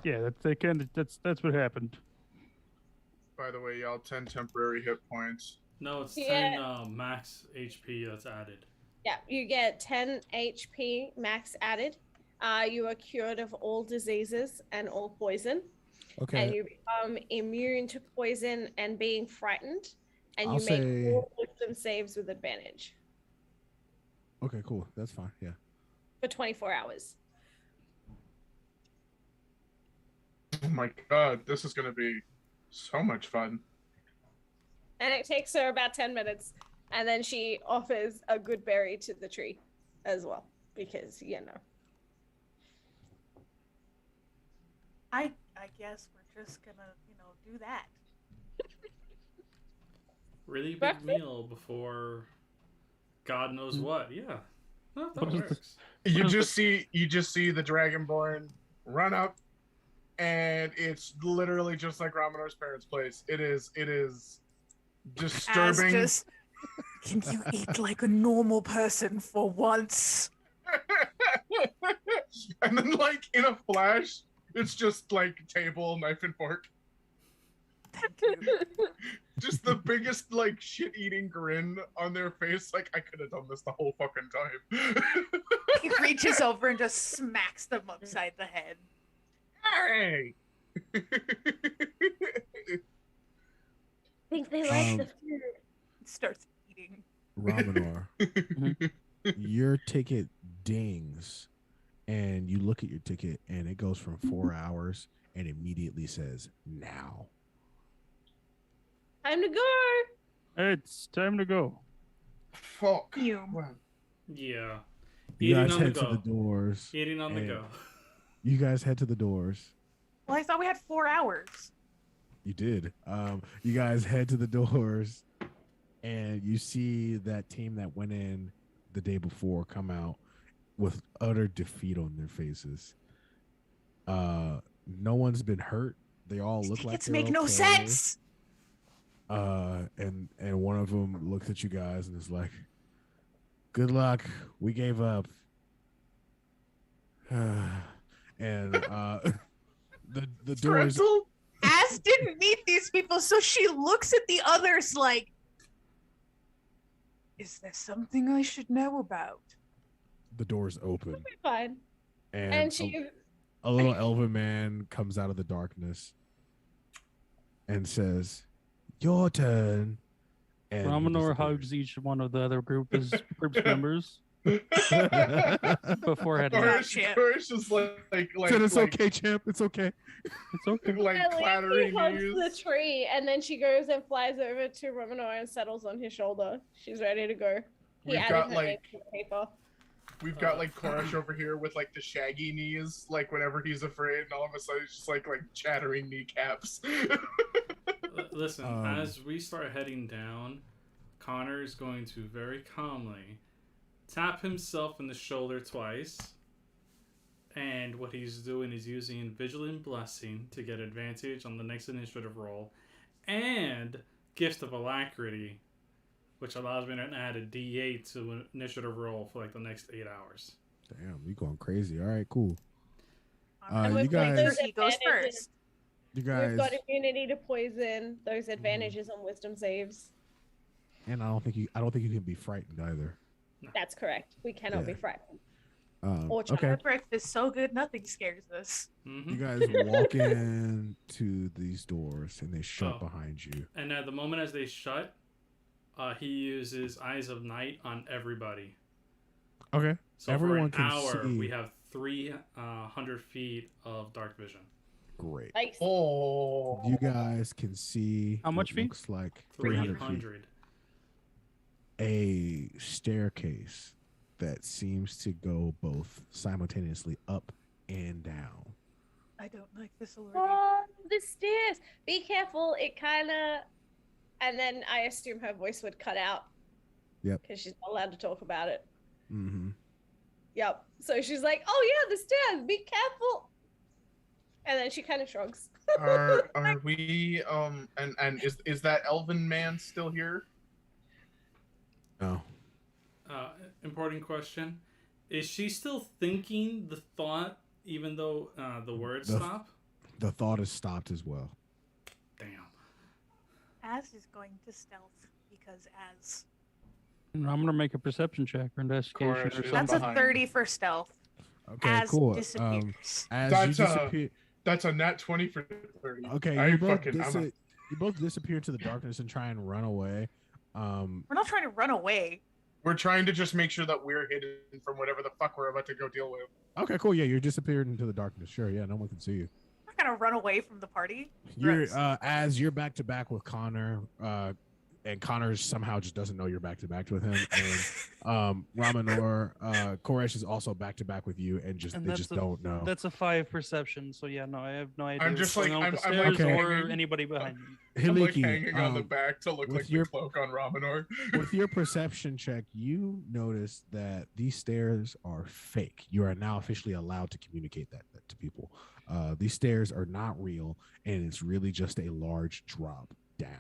yeah, that's what happened. By the way, y'all, 10 temporary hit points. No, it's Yeah. 10 max HP that's added. Yeah, you get 10 HP max added. You are cured of all diseases and all poison. Okay. And you become immune to poison and being frightened. And I'll you make say- all wisdom saves with advantage Okay, cool. That's fine. Yeah. for 24 hours. Oh my god, this is gonna be so much fun. And it takes her about 10 minutes. And then she offers a good berry to the tree as well. Because, I guess we're just gonna, do that. Really big Breakfast? meal before God knows what. Yeah. No, that What is works. You just see the Dragonborn run up, and it's literally just like Ramanor's parents' place. It is disturbing. As just, can you eat like a normal person for once? And then, like, in a flash, it's just like table, knife, and fork. Just the biggest, like, shit-eating grin on their face. Like, I could have done this the whole fucking time. He reaches over and just smacks them upside the head. Hey! Think they like the food. Starts eating. Raminor, your ticket dings, and you look at your ticket, and it goes from 4 hours and immediately says now. Time to go. It's time to go. Fuck. Fume. Wow. Yeah. You Eating guys on the head to go. the doors. Eating on the and go. You guys head to the doors. Well, I thought we had 4 hours. You did. You guys head to the doors, and you see that team that went in the day before come out with utter defeat on their faces. No one's been hurt. They all These look like tickets they're make no okay. sense. And one of them looks at you guys and is like, "Good luck. We gave up." And the doors. Pretzel? Az didn't meet these people, so she looks at the others like, is there something I should know about? The doors open, We'll be fine. and And she a little elven man comes out of the darkness and says, "Your turn." And he Raminor disappears. hugs each one of the other group's members before heading out. Korish is Said it's like, okay, champ. It's okay. It's okay. like At least clattering he hugs knees. the tree, and then she goes and flies over to Romanor and settles on his shoulder. She's ready to go. He We've added got, her like- name to the paper. We've got like Korish over here with like the shaggy knees, like whenever he's afraid, and all of a sudden it's just like chattering kneecaps. Listen, Um, as we start heading down, Connor is going to very calmly tap himself in the shoulder twice. And what he's doing is using Vigilant Blessing to get advantage on the next initiative roll. And Gift of Alacrity, which allows me to add a D8 to an initiative roll for like the next 8 hours. Damn, you going crazy. All right, cool. And you with guys- those he goes advantages, first. You We've guys, got immunity to poison, those advantages on wisdom saves. and I don't think you can be frightened either. That's correct. We cannot Yeah. be frightened. Or Okay, Our breakfast is so good, nothing scares us. Mm-hmm. you guys walk into these doors and they shut Oh. behind you. And at the moment as they shut, he uses Eyes of Night on everybody. Okay, So Everyone for an can hour, see. we have 300 feet of dark vision. great. Like, Oh. You guys can see How much what feet? looks like 300 feet. 300. A staircase that seems to go both simultaneously up and down. I don't like this already. oh, the stairs. Be careful. It kind of. And then I assume her voice would cut out. Yep. Because she's not allowed to talk about it. Mm-hmm. Yep. So she's like, "Oh yeah, the stairs. Be careful." And then she kind of shrugs. Are we and is that elven man still here? No. Important question. Is she still thinking the thought even though the words The- stop? The thought is stopped as well. Damn. Az is going to stealth because Az. I'm gonna make a perception check or investigation Koresh or is something. That's a behind. 30 for stealth. Okay, Az cool. disappears. As That's, you disappear, That's a nat 20 for 30. okay, I you both, fucking I'm you both disappear into the darkness and try and run away. We're not trying to run away. we're trying to just make sure that we're hidden from whatever the fuck we're about to go deal with. Okay, cool. Yeah, you're disappeared into the darkness. Sure, yeah, no one can see you. We're not gonna run away from the party. You're Gross. as you're back to back with Connor, and Connor somehow just doesn't know you're back to back with him. And Raminor, Koresh is also back to back with you, and And they that's just a- don't know. That's a 5 perception, so yeah, no, I have no idea. I'm what's just going like- on with I'm the like stairs or hanging- anybody behind me. I'm like Hiliki, hanging on the back to look with like your- the cloak on Raminor. with your perception check, you notice that these stairs are fake. You are now officially allowed to communicate that to people. These stairs are not real, and it's really just a large drop down.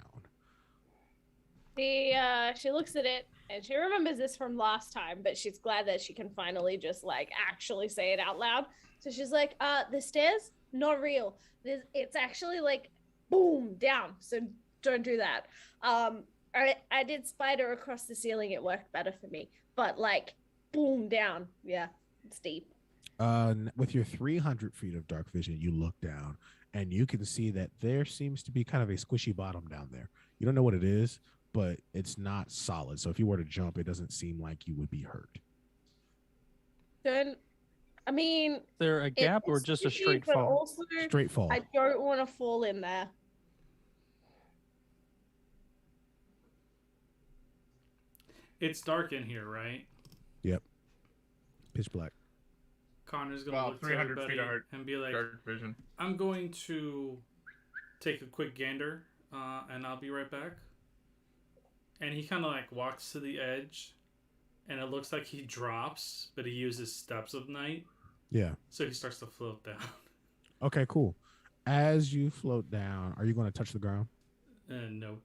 She looks at it and she remembers this from last time, but she's glad that she can finally just like actually say it out loud. So she's like, the stairs, not real. It's actually like boom down. So don't do that. I did spider across the ceiling, it worked better for me. But like boom down. Yeah, it's deep. With your 300 feet of dark vision, you look down and you can see that there seems to be kind of a squishy bottom down there. You don't know what it is, but it's not solid. So if you were to jump, it doesn't seem like you would be hurt. Then I mean, Is there a gap or it's just a tricky, straight but fall? also Straight fall. I don't want to fall in there. It's dark in here, right? Yep. Pitch black. Connor's gonna Wow, look to 300 everybody feet of and be like, dark vision. I'm going to take a quick gander, and I'll be right back. And he kind of like walks to the edge, and it looks like he drops, but he uses steps of night. Yeah. So he starts to float down. Okay, cool. As you float down, are you going to touch the ground? And no,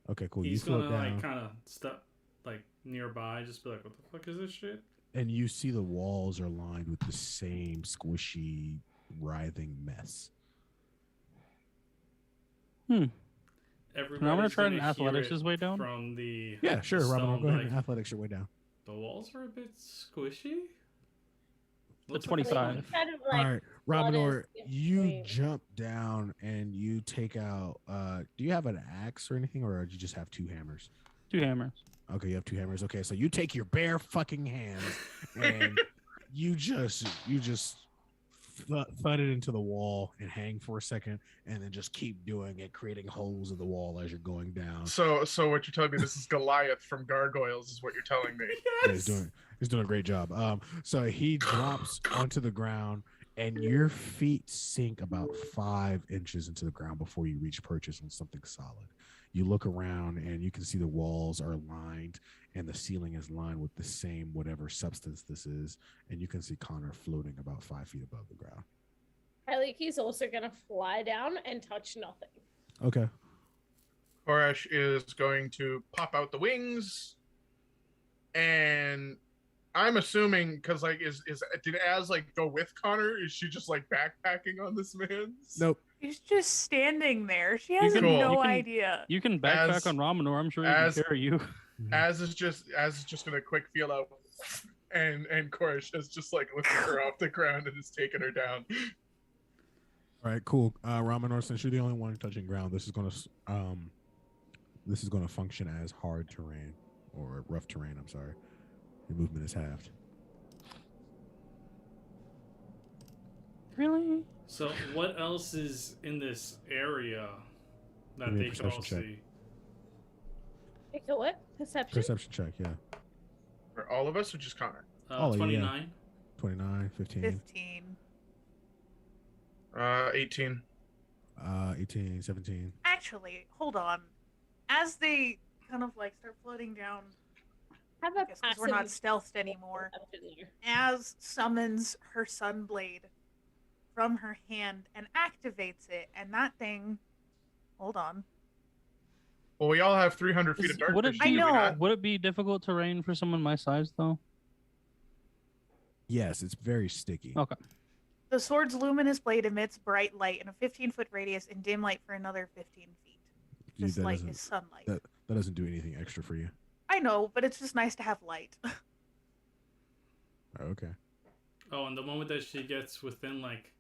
Okay, cool. he's You float gonna down like kind of step like nearby, just be like, "What the fuck is this shit?" and you see the walls are lined with the same squishy, writhing mess. Everybody's And I'm gonna try and hear athletics it his way down. from the Yeah, sure, the Robin. I'll stone, go ahead like, and athletics your way down. the walls are a bit squishy. The Looks 25. Kind of All like right, Robin, blood or is you between. jump down and you take out. Do you have an axe or anything, or do you just have two hammers? 2 hammers. Okay, you have two hammers. Okay, so you take your bare fucking hands and you just thud it into the wall and hang for a second, and then just keep doing it, creating holes in the wall as you're going down. So what you're telling me, this is Goliath from Gargoyles, is what you're telling me. Yeah, he's doing a great job. So he drops onto the ground, and your feet sink about 5 inches into the ground before you reach purchase on something solid. You look around, and you can see the walls are lined, and the ceiling is lined with the same whatever substance this is, and you can see Connor floating about 5 feet above the ground. He's also gonna fly down and touch nothing. Okay. Koresh is going to pop out the wings, and I'm assuming because like did Az like go with Connor? Is she just like backpacking on this man's? Nope. She's just standing there. She has can- no you can- idea. You can backpack As- on Ramanor. I'm sure he as- can carry you. Az is just gonna quick feel out, and Koresh has just like lifted her off the ground and has taken her down. All right, cool. Ramanor, since you're the only one touching ground, this is gonna function as hard terrain or rough terrain. I'm sorry. Your movement is halved. Really? So what else is in this area that Give me a they can all perception check. see? Make a what? Perception? Perception check, yeah. For all of us, or just Connor? Oh, yeah. 29. 29, 15, 15. 18. 18, 17. Actually, hold on. As they kind of like start floating down, Have I a guess 'cause we're not passive stealthed anymore, perception here. Az summons her sunblade from her hand and activates it, and that thing. Hold on. Well, we all have 300 feet of dark Would it vision. I be, do we know. not? would it be difficult terrain for someone my size though? Yes, it's very sticky. Okay. The sword's luminous blade emits bright light in a 15-foot radius and dim light for another 15 feet. Dude, Just that light doesn't- is sunlight. That doesn't do anything extra for you. I know, but it's just nice to have light. Okay. Oh, and the moment that she gets within like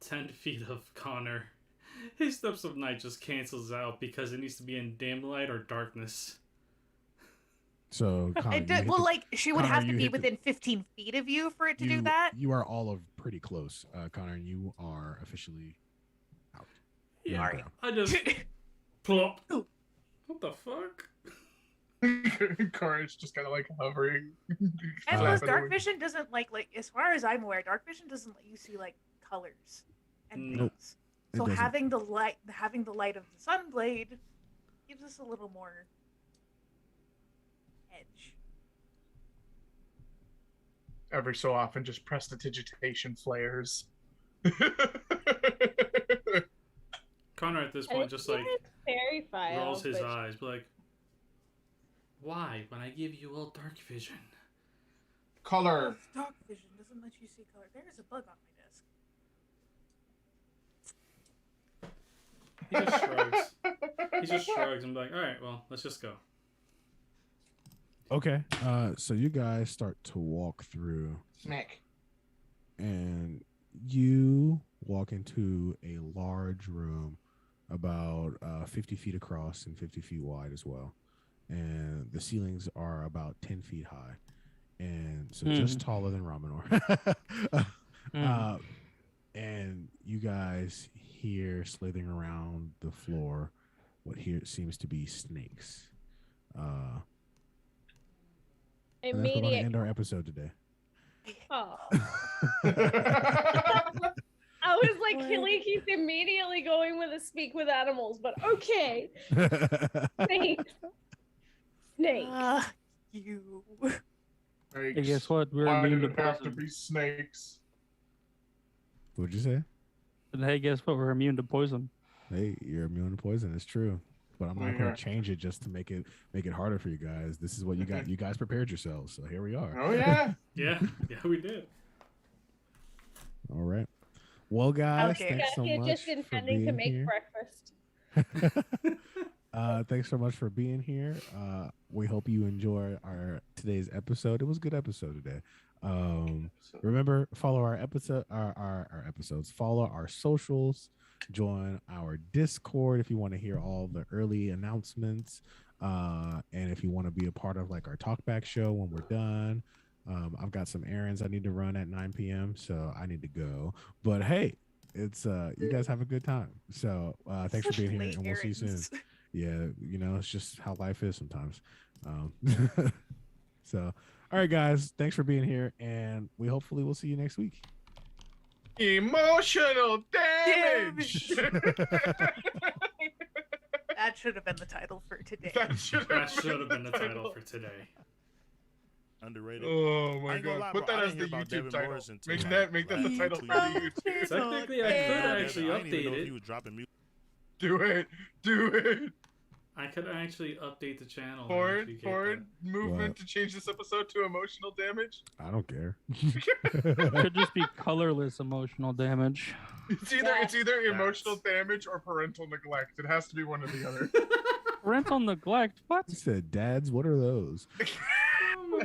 10 feet of Connor, his steps of night just cancels out because it needs to be in dim light or darkness. So, Connor, It did, well, like she would Connor, have to you be hit the- within 15 feet of you for it to you, do that. You are all of pretty close, Connor. You are officially out. Yeah, Sorry. I just plop. What the fuck? Courage just kind of like hovering. And plus, flapping dark away. vision doesn't like as far as I'm aware, dark vision doesn't let you see like colors and Nope. things. It So doesn't. having the light of the sunblade gives us a little more edge. Every so often, just prestidigitation flares. Connor at this I point just like fairy fire, rolls his but eyes, but like, Why? When I give you all dark vision. Color. Dark vision doesn't let you see color. There is a bug on my desk. He just shrugs. He just shrugs and be like, all right, well, let's just go. Okay. So you guys start to walk through, Smack. and you walk into a large room about 50 feet across and 50 feet wide as well. And the ceilings are about 10 feet high. And so just taller than Raminor. And you guys hear slithering around the floor what here seems to be snakes. And that's where we're going to end our episode today. Oh. I was like, he's immediately going with a speak with animals, but okay. Snakes. Snakes. You. Hey, guess what? We're Why immune did to it have to poison. be snakes? What'd you say? And hey, guess what? We're immune to poison. Hey, you're immune to poison. It's true. But I'm not We going are. to change it just to make it harder for you guys. This is what you got. You guys prepared yourselves. So here we are. Oh yeah. Yeah, we did. All right. Well, guys, Okay. thanks so You're much just for intending to being make here. breakfast. Thanks so much for being here. We hope you enjoy our today's episode. It was a good episode today. Remember, follow our episode, our episodes. Follow our socials. Join our Discord if you want to hear all the early announcements. And if you want to be a part of like our talkback show when we're done. I've got some errands I need to run at 9 p.m. so I need to go. But hey, it's you guys have a good time. So thanks for being here, and we'll see you soon. Yeah, you know, it's just how life is sometimes. So, all right, guys, thanks for being here, and we hopefully will see you next week. Emotional damage. That should have been the title for today. That should That should have been the title for today. Underrated. Oh I my ain't gonna god! lie, Put bro. that I as didn't the hear about YouTube Devin title. Morris until, Make like, that the last title for the 2 years. YouTube. Technically, I could actually I didn't even know update if he it. was dropping music. Do it. Do it. I could actually update the channel. Forward movement What? to change this episode to emotional damage. I don't care. Could just be colorless emotional damage. It's either emotional damage or parental neglect. It has to be one or the other. Parental neglect. What? He said, "Dads, what are those?" Oh my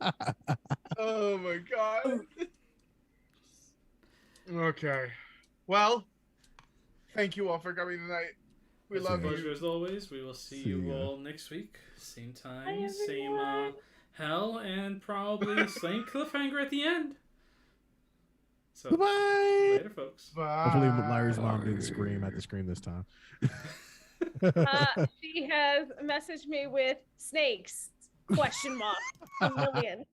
god. Oh my god. Okay. Well, thank you all for coming tonight. We It's a love pleasure you. as always. We will see See you ya. all next week. Same time, Bye, same everyone. hell, and probably same cliffhanger at the end. So Bye. later, folks. Bye. Hopefully, Larry's mom didn't scream at the screen this time. She has messaged me with snakes? Question mark. A million.